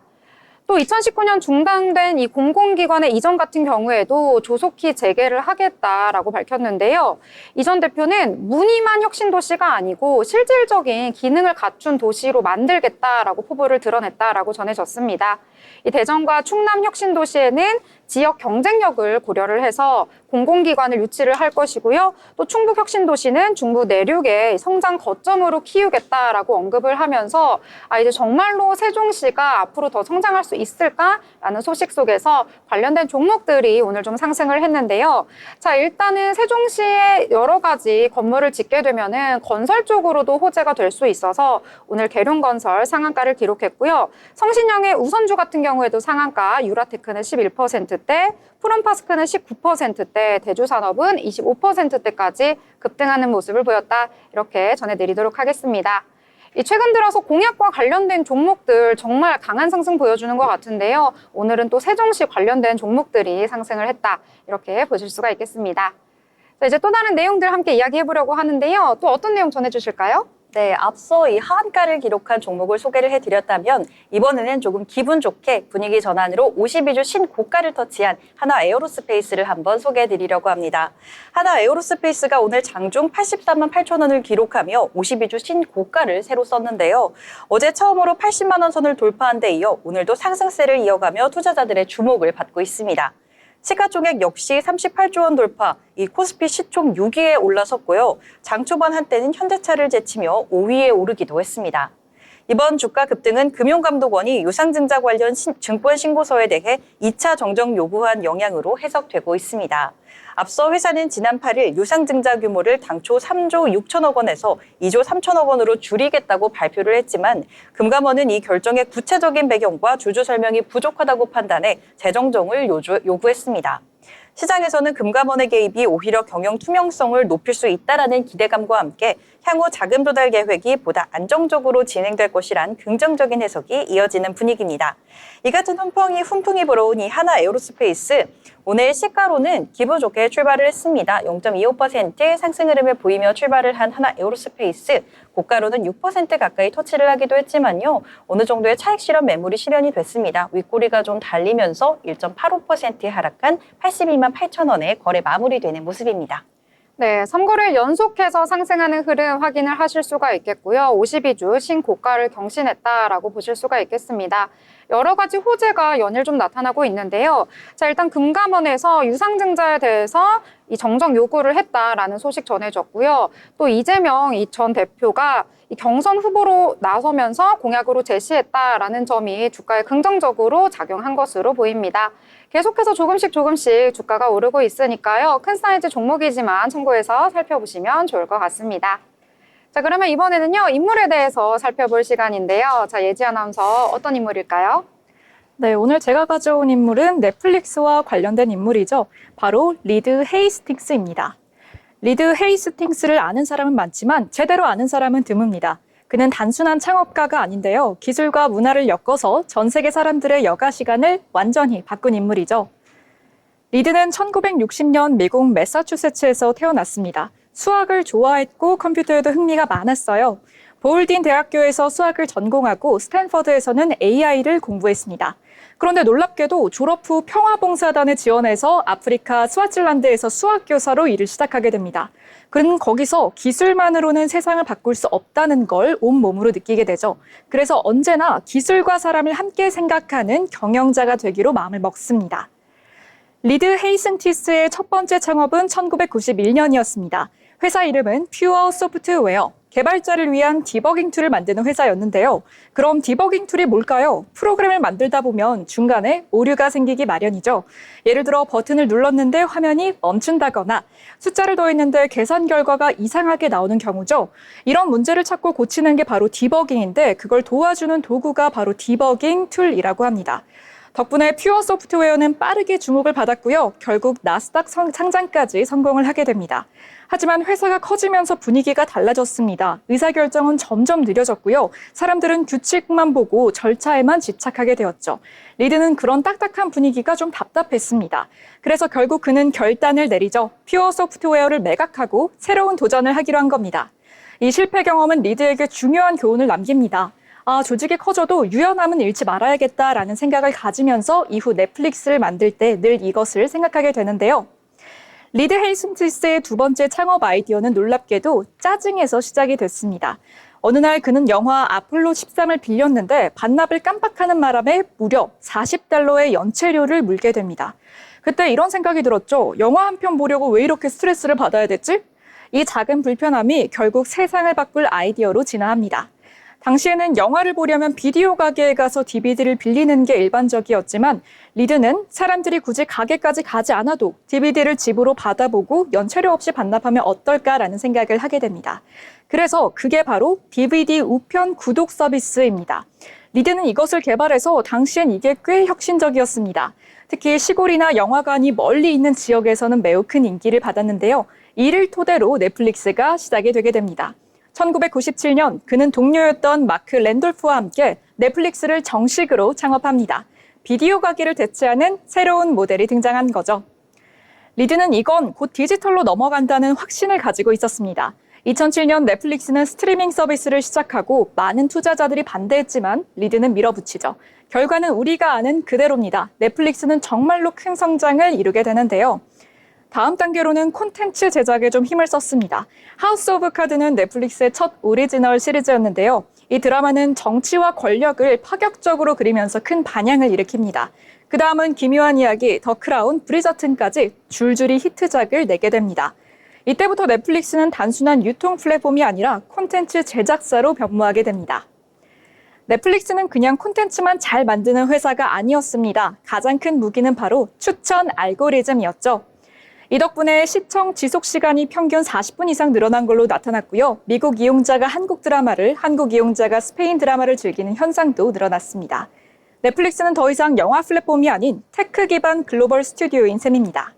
또 2019년 중단된 이 공공기관의 이전 같은 경우에도 조속히 재개를 하겠다라고 밝혔는데요. 이 전 대표는 무늬만 혁신도시가 아니고 실질적인 기능을 갖춘 도시로 만들겠다라고 포부를 드러냈다라고 전해졌습니다. 이 대전과 충남 혁신도시에는 지역 경쟁력을 고려를 해서 공공기관을 유치를 할 것이고요. 또 충북 혁신도시는 중부 내륙의 성장 거점으로 키우겠다라고 언급을 하면서 이제 정말로 세종시가 앞으로 더 성장할 수 있을까라는 소식 속에서 관련된 종목들이 오늘 좀 상승을 했는데요. 자, 일단은 세종시에 여러 가지 건물을 짓게 되면은 건설 쪽으로도 호재가 될 수 있어서 오늘 계룡건설 상한가를 기록했고요. 성신영의 우선주 같은 경우에도 상한가, 유라테크는 11%대, 푸른파스크는 19%대, 대주산업은 25%대까지 급등하는 모습을 보였다. 이렇게 전해드리도록 하겠습니다. 최근 들어서 공약과 관련된 종목들 정말 강한 상승 보여주는 것 같은데요. 오늘은 또 세종시 관련된 종목들이 상승을 했다. 이렇게 보실 수가 있겠습니다. 자, 이제 또 다른 내용들 함께 이야기해보려고 하는데요. 또 어떤 내용 전해주실까요? 네, 앞서 이 하한가를 기록한 종목을 소개를 해드렸다면 이번에는 조금 기분 좋게 분위기 전환으로 52주 신고가를 터치한 하나 에어로스페이스를 한번 소개해드리려고 합니다. 하나 에어로스페이스가 오늘 장중 83만 8천 원을 기록하며 52주 신고가를 새로 썼는데요. 어제 처음으로 80만 원 선을 돌파한 데 이어 오늘도 상승세를 이어가며 투자자들의 주목을 받고 있습니다. 시가총액 역시 38조 원 돌파, 이 코스피 시총 6위에 올라섰고요. 장 초반 한때는 현대차를 제치며 5위에 오르기도 했습니다. 이번 주가 급등은 금융감독원이 유상증자 관련 증권 신고서에 대해 2차 정정 요구한 영향으로 해석되고 있습니다. 앞서 회사는 지난 8일 유상증자 규모를 당초 3조 6천억 원에서 2조 3천억 원으로 줄이겠다고 발표를 했지만 금감원은 이 결정의 구체적인 배경과 주주 설명이 부족하다고 판단해 재정정을 요구했습니다. 시장에서는 금감원의 개입이 오히려 경영 투명성을 높일 수 있다라는 기대감과 함께 향후 자금 조달 계획이 보다 안정적으로 진행될 것이란 긍정적인 해석이 이어지는 분위기입니다. 이 같은 훈풍이 불어온 이 하나 에어로스페이스, 오늘 시가로는 기분 좋게 출발을 했습니다. 0.25% 상승 흐름을 보이며 출발을 한 하나 에어로스페이스, 고가로는 6% 가까이 터치를 하기도 했지만요. 어느 정도의 차익 실현 매물이 실현이 됐습니다. 윗꼬리가 좀 달리면서 1.85% 하락한 82만 8천 원에 거래 마무리되는 모습입니다. 네, 3거래일 연속해서 상승하는 흐름 확인을 하실 수가 있겠고요. 52주 신고가를 경신했다라고 보실 수가 있겠습니다. 여러 가지 호재가 연일 좀 나타나고 있는데요. 자, 일단 금감원에서 유상증자에 대해서 이 정정 요구를 했다라는 소식 전해졌고요. 또 이재명 전 대표가 이 경선 후보로 나서면서 공약으로 제시했다라는 점이 주가에 긍정적으로 작용한 것으로 보입니다. 계속해서 조금씩 주가가 오르고 있으니까요. 큰 사이즈 종목이지만 참고해서 살펴보시면 좋을 것 같습니다. 자, 그러면 이번에는요, 인물에 대해서 살펴볼 시간인데요. 자, 예지 아나운서 어떤 인물일까요? 네, 오늘 제가 가져온 인물은 넷플릭스와 관련된 인물이죠. 바로 리드 헤이스팅스입니다. 리드 헤이스팅스를 아는 사람은 많지만 제대로 아는 사람은 드뭅니다. 그는 단순한 창업가가 아닌데요. 기술과 문화를 엮어서 전 세계 사람들의 여가 시간을 완전히 바꾼 인물이죠. 리드는 1960년 미국 매사추세츠에서 태어났습니다. 수학을 좋아했고 컴퓨터에도 흥미가 많았어요. 보울딘 대학교에서 수학을 전공하고 스탠퍼드에서는 AI를 공부했습니다. 그런데 놀랍게도 졸업 후 평화봉사단에 지원해서 아프리카 스와질란드에서 수학교사로 일을 시작하게 됩니다. 그는 거기서 기술만으로는 세상을 바꿀 수 없다는 걸 온몸으로 느끼게 되죠. 그래서 언제나 기술과 사람을 함께 생각하는 경영자가 되기로 마음을 먹습니다. 리드 헤이슨티스의 첫 번째 창업은 1991년이었습니다. 회사 이름은 퓨어 소프트웨어, 개발자를 위한 디버깅 툴을 만드는 회사였는데요. 그럼 디버깅 툴이 뭘까요? 프로그램을 만들다 보면 중간에 오류가 생기기 마련이죠. 예를 들어 버튼을 눌렀는데 화면이 멈춘다거나 숫자를 더했는데 계산 결과가 이상하게 나오는 경우죠. 이런 문제를 찾고 고치는 게 바로 디버깅인데 그걸 도와주는 도구가 바로 디버깅 툴이라고 합니다. 덕분에 퓨어 소프트웨어는 빠르게 주목을 받았고요. 결국 나스닥 상장까지 성공을 하게 됩니다. 하지만 회사가 커지면서 분위기가 달라졌습니다. 의사결정은 점점 느려졌고요. 사람들은 규칙만 보고 절차에만 집착하게 되었죠. 리드는 그런 딱딱한 분위기가 좀 답답했습니다. 그래서 결국 그는 결단을 내리죠. 퓨어 소프트웨어를 매각하고 새로운 도전을 하기로 한 겁니다. 이 실패 경험은 리드에게 중요한 교훈을 남깁니다. 조직이 커져도 유연함은 잃지 말아야겠다라는 생각을 가지면서 이후 넷플릭스를 만들 때 늘 이것을 생각하게 되는데요. 리드 헤이슨티스의 두 번째 창업 아이디어는 놀랍게도 짜증에서 시작이 됐습니다. 어느 날 그는 영화 아폴로 13을 빌렸는데 반납을 깜빡하는 바람에 무려 $40의 연체료를 물게 됩니다. 그때 이런 생각이 들었죠. 영화 한 편 보려고 왜 이렇게 스트레스를 받아야 됐지? 이 작은 불편함이 결국 세상을 바꿀 아이디어로 진화합니다. 당시에는 영화를 보려면 비디오 가게에 가서 DVD를 빌리는 게 일반적이었지만 리드는 사람들이 굳이 가게까지 가지 않아도 DVD를 집으로 받아보고 연체료 없이 반납하면 어떨까라는 생각을 하게 됩니다. 그래서 그게 바로 DVD 우편 구독 서비스입니다. 리드는 이것을 개발해서 당시엔 이게 꽤 혁신적이었습니다. 특히 시골이나 영화관이 멀리 있는 지역에서는 매우 큰 인기를 받았는데요. 이를 토대로 넷플릭스가 시작이 되게 됩니다. 1997년 그는 동료였던 마크 랜돌프와 함께 넷플릭스를 정식으로 창업합니다. 비디오 가게를 대체하는 새로운 모델이 등장한 거죠. 리드는 이건 곧 디지털로 넘어간다는 확신을 가지고 있었습니다. 2007년 넷플릭스는 스트리밍 서비스를 시작하고 많은 투자자들이 반대했지만 리드는 밀어붙이죠. 결과는 우리가 아는 그대로입니다. 넷플릭스는 정말로 큰 성장을 이루게 되는데요. 다음 단계로는 콘텐츠 제작에 좀 힘을 썼습니다. 하우스 오브 카드는 넷플릭스의 첫 오리지널 시리즈였는데요. 이 드라마는 정치와 권력을 파격적으로 그리면서 큰 반향을 일으킵니다. 그 다음은 기묘한 이야기, 더 크라운, 브리저튼까지 줄줄이 히트작을 내게 됩니다. 이때부터 넷플릭스는 단순한 유통 플랫폼이 아니라 콘텐츠 제작사로 변모하게 됩니다. 넷플릭스는 그냥 콘텐츠만 잘 만드는 회사가 아니었습니다. 가장 큰 무기는 바로 추천 알고리즘이었죠. 이 덕분에 시청 지속 시간이 평균 40분 이상 늘어난 걸로 나타났고요. 미국 이용자가 한국 드라마를, 한국 이용자가 스페인 드라마를 즐기는 현상도 늘어났습니다. 넷플릭스는 더 이상 영화 플랫폼이 아닌 테크 기반 글로벌 스튜디오인 셈입니다.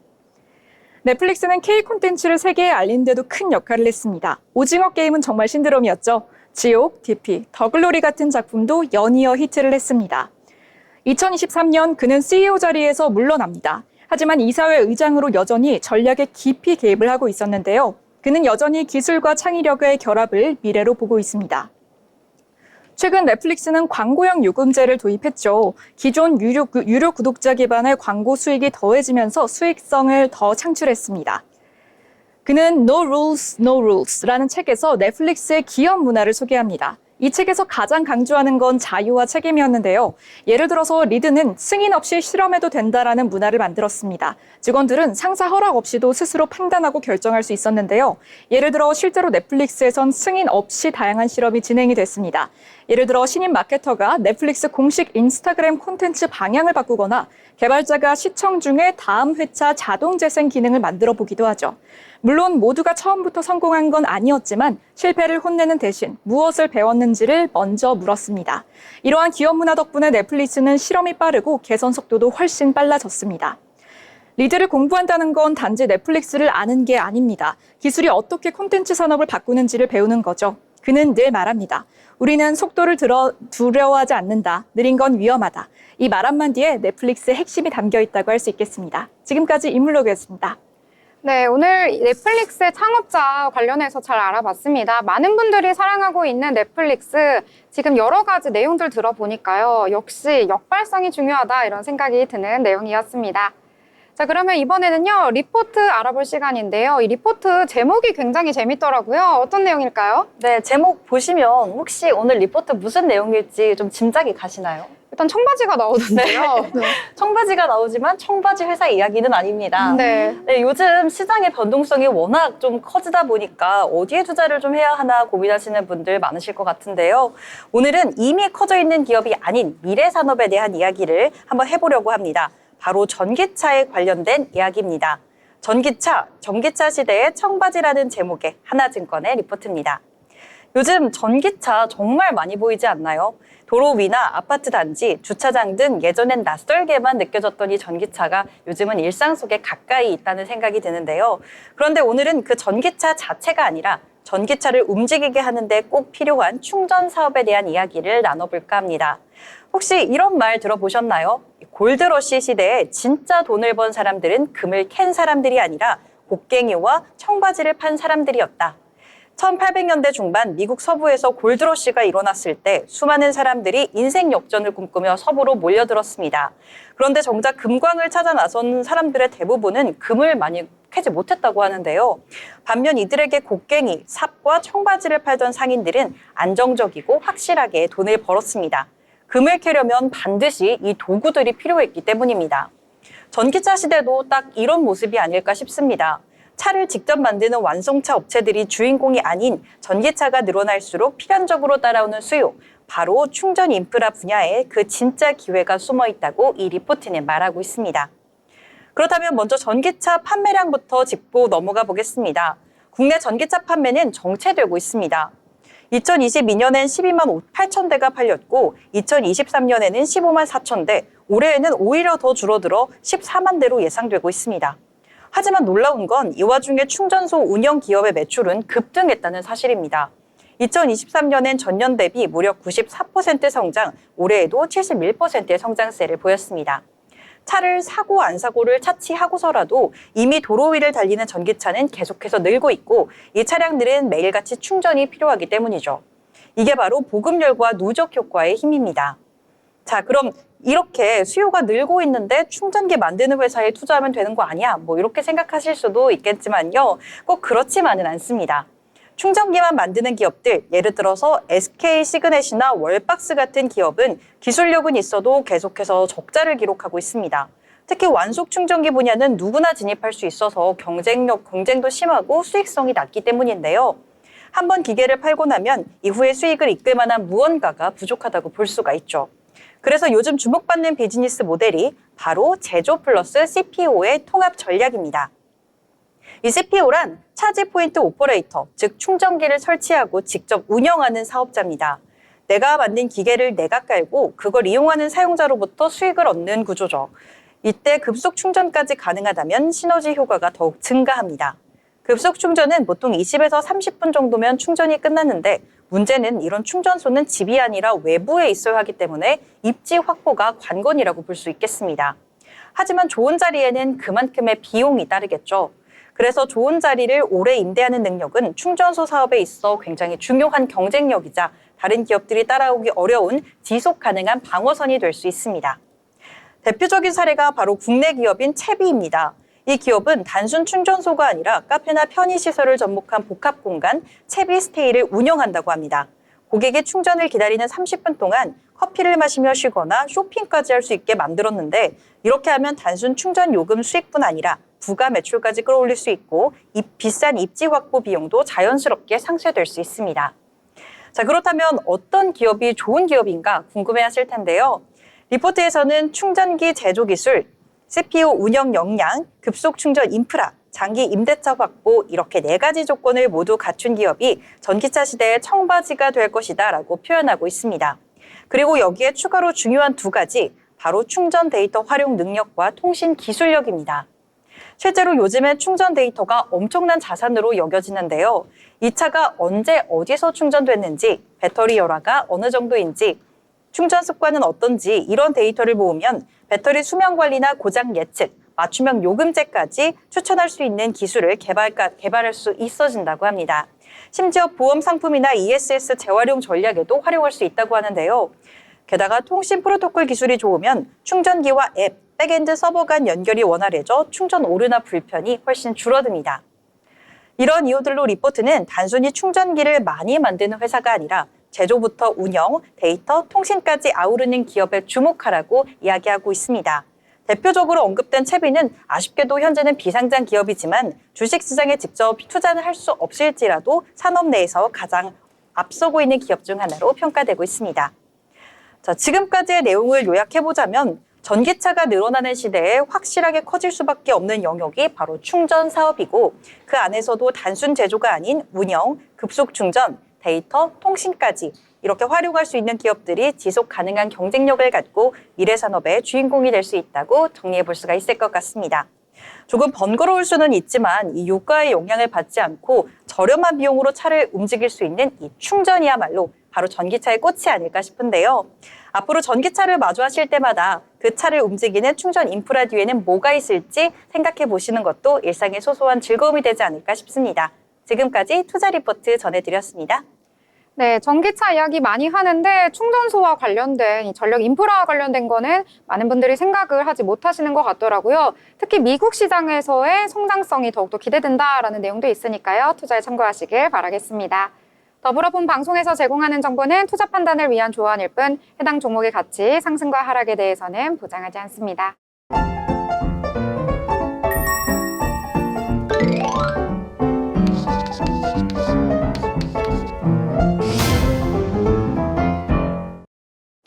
넷플릭스는 K 콘텐츠를 세계에 알리는 데도 큰 역할을 했습니다. 오징어 게임은 정말 신드롬이었죠. 지옥, DP, 더글로리 같은 작품도 연이어 히트를 했습니다. 2023년 그는 CEO 자리에서 물러납니다. 하지만 이사회 의장으로 여전히 전략에 깊이 개입을 하고 있었는데요. 그는 여전히 기술과 창의력의 결합을 미래로 보고 있습니다. 최근 넷플릭스는 광고형 요금제를 도입했죠. 기존 유료 구독자 기반의 광고 수익이 더해지면서 수익성을 더 창출했습니다. 그는 No Rules, No Rules라는 책에서 넷플릭스의 기업 문화를 소개합니다. 이 책에서 가장 강조하는 건 자유와 책임이었는데요. 예를 들어서 리드는 승인 없이 실험해도 된다라는 문화를 만들었습니다. 직원들은 상사 허락 없이도 스스로 판단하고 결정할 수 있었는데요. 예를 들어 실제로 넷플릭스에선 승인 없이 다양한 실험이 진행이 됐습니다. 예를 들어 신인 마케터가 넷플릭스 공식 인스타그램 콘텐츠 방향을 바꾸거나 개발자가 시청 중에 다음 회차 자동 재생 기능을 만들어 보기도 하죠. 물론 모두가 처음부터 성공한 건 아니었지만 실패를 혼내는 대신 무엇을 배웠는지를 먼저 물었습니다. 이러한 기업 문화 덕분에 넷플릭스는 실험이 빠르고 개선 속도도 훨씬 빨라졌습니다. 리드를 공부한다는 건 단지 넷플릭스를 아는 게 아닙니다. 기술이 어떻게 콘텐츠 산업을 바꾸는지를 배우는 거죠. 그는 늘 말합니다. 우리는 속도를 두려워하지 않는다. 느린 건 위험하다. 이 말 한마디에 넷플릭스의 핵심이 담겨 있다고 할 수 있겠습니다. 지금까지 인물로그였습니다. 네, 오늘 넷플릭스의 창업자 관련해서 잘 알아봤습니다. 많은 분들이 사랑하고 있는 넷플릭스, 지금 여러 가지 내용들 들어보니까요. 역시 역발상이 중요하다 이런 생각이 드는 내용이었습니다. 자, 그러면 이번에는요, 리포트 알아볼 시간인데요. 이 리포트 제목이 굉장히 재밌더라고요. 어떤 내용일까요? 네, 제목 보시면 혹시 오늘 리포트 무슨 내용일지 좀 짐작이 가시나요? 일단 청바지가 나오던데요. 네. 청바지가 나오지만 청바지 회사 이야기는 아닙니다. 네. 네, 요즘 시장의 변동성이 워낙 좀 커지다 보니까 어디에 투자를 좀 해야 하나 고민하시는 분들 많으실 것 같은데요. 오늘은 이미 커져 있는 기업이 아닌 미래 산업에 대한 이야기를 한번 해보려고 합니다. 바로 전기차에 관련된 이야기입니다. 전기차 시대의 청바지라는 제목의 하나증권의 리포트입니다. 요즘 전기차 정말 많이 보이지 않나요? 도로 위나 아파트 단지, 주차장 등 예전엔 낯설게만 느껴졌던 이 전기차가 요즘은 일상 속에 가까이 있다는 생각이 드는데요. 그런데 오늘은 그 전기차 자체가 아니라 전기차를 움직이게 하는데 꼭 필요한 충전 사업에 대한 이야기를 나눠볼까 합니다. 혹시 이런 말 들어보셨나요? 골드러시 시대에 진짜 돈을 번 사람들은 금을 캔 사람들이 아니라 곡괭이와 청바지를 판 사람들이었다. 1800년대 중반 미국 서부에서 골드러시가 일어났을 때 수많은 사람들이 인생 역전을 꿈꾸며 서부로 몰려들었습니다. 그런데 정작 금광을 찾아 나선 사람들의 대부분은 금을 많이 캐지 못했다고 하는데요. 반면 이들에게 곡괭이, 삽과 청바지를 팔던 상인들은 안정적이고 확실하게 돈을 벌었습니다. 금을 캐려면 반드시 이 도구들이 필요했기 때문입니다. 전기차 시대도 딱 이런 모습이 아닐까 싶습니다. 차를 직접 만드는 완성차 업체들이 주인공이 아닌 전기차가 늘어날수록 필연적으로 따라오는 수요, 바로 충전 인프라 분야에 그 진짜 기회가 숨어 있다고 이 리포트는 말하고 있습니다. 그렇다면 먼저 전기차 판매량부터 짚고 넘어가 보겠습니다. 국내 전기차 판매는 정체되고 있습니다. 2022년엔 12만 8천 대가 팔렸고 2023년에는 15만 4천 대, 올해에는 오히려 더 줄어들어 14만 대로 예상되고 있습니다. 하지만 놀라운 건 이 와중에 충전소 운영 기업의 매출은 급등했다는 사실입니다. 2023년엔 전년 대비 무려 94% 성장, 올해에도 71%의 성장세를 보였습니다. 차를 사고 안 사고를 차치하고서라도 이미 도로 위를 달리는 전기차는 계속해서 늘고 있고 이 차량들은 매일같이 충전이 필요하기 때문이죠. 이게 바로 보급열과 누적 효과의 힘입니다. 자, 그럼 이렇게 수요가 늘고 있는데 충전기 만드는 회사에 투자하면 되는 거 아니야? 이렇게 생각하실 수도 있겠지만요. 꼭 그렇지만은 않습니다. 충전기만 만드는 기업들, 예를 들어서 SK 시그넷이나 월박스 같은 기업은 기술력은 있어도 계속해서 적자를 기록하고 있습니다. 특히 완속 충전기 분야는 누구나 진입할 수 있어서 경쟁도 심하고 수익성이 낮기 때문인데요. 한번 기계를 팔고 나면 이후에 수익을 이끌 만한 무언가가 부족하다고 볼 수가 있죠. 그래서 요즘 주목받는 비즈니스 모델이 바로 제조 플러스 CPO의 통합 전략입니다. 이 CPO란 차지 포인트 오퍼레이터, 즉 충전기를 설치하고 직접 운영하는 사업자입니다. 내가 만든 기계를 내가 깔고 그걸 이용하는 사용자로부터 수익을 얻는 구조죠. 이때 급속 충전까지 가능하다면 시너지 효과가 더욱 증가합니다. 급속 충전은 보통 20에서 30분 정도면 충전이 끝났는데 문제는 이런 충전소는 집이 아니라 외부에 있어야 하기 때문에 입지 확보가 관건이라고 볼 수 있겠습니다. 하지만 좋은 자리에는 그만큼의 비용이 따르겠죠. 그래서 좋은 자리를 오래 임대하는 능력은 충전소 사업에 있어 굉장히 중요한 경쟁력이자 다른 기업들이 따라오기 어려운 지속 가능한 방어선이 될 수 있습니다. 대표적인 사례가 바로 국내 기업인 채비입니다. 이 기업은 단순 충전소가 아니라 카페나 편의시설을 접목한 복합공간 채비스테이를 운영한다고 합니다. 고객의 충전을 기다리는 30분 동안 커피를 마시며 쉬거나 쇼핑까지 할 수 있게 만들었는데 이렇게 하면 단순 충전 요금 수익뿐 아니라 부가 매출까지 끌어올릴 수 있고 비싼 입지 확보 비용도 자연스럽게 상쇄될 수 있습니다. 자, 그렇다면 어떤 기업이 좋은 기업인가 궁금해하실 텐데요. 리포트에서는 충전기 제조 기술, CPO 운영 역량, 급속 충전 인프라, 장기 임대차 확보 이렇게 4가지 조건을 모두 갖춘 기업이 전기차 시대의 청바지가 될 것이다 라고 표현하고 있습니다. 그리고 여기에 추가로 중요한 2가지, 바로 충전 데이터 활용 능력과 통신 기술력입니다. 실제로 요즘엔 충전 데이터가 엄청난 자산으로 여겨지는데요. 이 차가 언제 어디서 충전됐는지, 배터리 열화가 어느 정도인지, 충전 습관은 어떤지 이런 데이터를 모으면 배터리 수명 관리나 고장 예측, 맞춤형 요금제까지 추천할 수 있는 기술을 개발할 수 있어진다고 합니다. 심지어 보험 상품이나 ESS 재활용 전략에도 활용할 수 있다고 하는데요. 게다가 통신 프로토콜 기술이 좋으면 충전기와 앱, 백엔드 서버 간 연결이 원활해져 충전 오류나 불편이 훨씬 줄어듭니다. 이런 이유들로 리포트는 단순히 충전기를 많이 만드는 회사가 아니라 제조부터 운영, 데이터, 통신까지 아우르는 기업에 주목하라고 이야기하고 있습니다. 대표적으로 언급된 채비는 아쉽게도 현재는 비상장 기업이지만 주식시장에 직접 투자는 할 수 없을지라도 산업 내에서 가장 앞서고 있는 기업 중 하나로 평가되고 있습니다. 자, 지금까지의 내용을 요약해보자면 전기차가 늘어나는 시대에 확실하게 커질 수밖에 없는 영역이 바로 충전 사업이고 그 안에서도 단순 제조가 아닌 운영, 급속 충전, 데이터, 통신까지 이렇게 활용할 수 있는 기업들이 지속 가능한 경쟁력을 갖고 미래 산업의 주인공이 될 수 있다고 정리해 볼 수가 있을 것 같습니다. 조금 번거로울 수는 있지만 이 유가의 영향을 받지 않고 저렴한 비용으로 차를 움직일 수 있는 이 충전이야말로 바로 전기차의 꽃이 아닐까 싶은데요. 앞으로 전기차를 마주하실 때마다 그 차를 움직이는 충전 인프라 뒤에는 뭐가 있을지 생각해 보시는 것도 일상의 소소한 즐거움이 되지 않을까 싶습니다. 지금까지 투자 리포트 전해드렸습니다. 네, 전기차 이야기 많이 하는데 충전소와 관련된 이 전력 인프라와 관련된 거는 많은 분들이 생각을 하지 못하시는 것 같더라고요. 특히 미국 시장에서의 성장성이 더욱더 기대된다라는 내용도 있으니까요. 투자에 참고하시길 바라겠습니다. 더불어 본 방송에서 제공하는 정보는 투자 판단을 위한 조언일 뿐 해당 종목의 가치, 상승과 하락에 대해서는 보장하지 않습니다.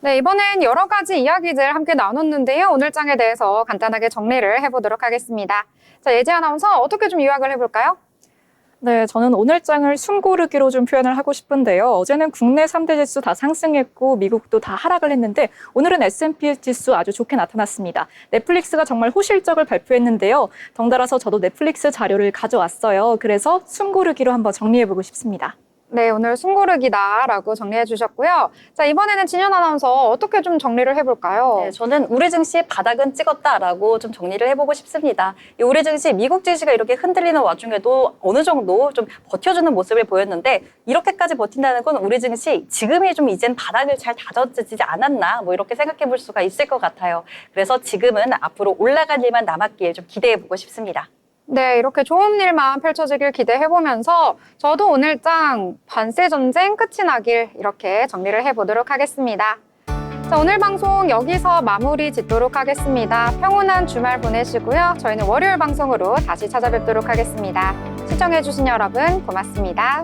네, 이번엔 여러 가지 이야기들 함께 나눴는데요. 오늘 장에 대해서 간단하게 정리를 해보도록 하겠습니다. 자, 예지 아나운서 어떻게 좀 요약을 해볼까요? 네, 저는 오늘 장을 숨고르기로 좀 표현을 하고 싶은데요. 어제는 국내 3대 지수 다 상승했고 미국도 다 하락을 했는데 오늘은 S&P 지수 아주 좋게 나타났습니다. 넷플릭스가 정말 호실적을 발표했는데요. 덩달아서 저도 넷플릭스 자료를 가져왔어요. 그래서 숨고르기로 한번 정리해보고 싶습니다. 네, 오늘 숨고르기다라고 정리해 주셨고요. 자, 이번에는 진현 아나운서 어떻게 좀 정리를 해볼까요? 네, 저는 우리 증시 바닥은 찍었다라고 좀 정리를 해보고 싶습니다. 이 우리 증시 미국 증시가 이렇게 흔들리는 와중에도 어느 정도 좀 버텨주는 모습을 보였는데 이렇게까지 버틴다는 건 우리 증시 지금이 좀 이젠 바닥을 잘 다져지지 않았나 뭐 이렇게 생각해 볼 수가 있을 것 같아요. 그래서 지금은 앞으로 올라갈 일만 남았기에 좀 기대해 보고 싶습니다. 네, 이렇게 좋은 일만 펼쳐지길 기대해보면서 저도 오늘장 관세 전쟁 끝이 나길 이렇게 정리를 해보도록 하겠습니다. 자, 오늘 방송 여기서 마무리 짓도록 하겠습니다. 평온한 주말 보내시고요. 저희는 월요일 방송으로 다시 찾아뵙도록 하겠습니다. 시청해주신 여러분 고맙습니다.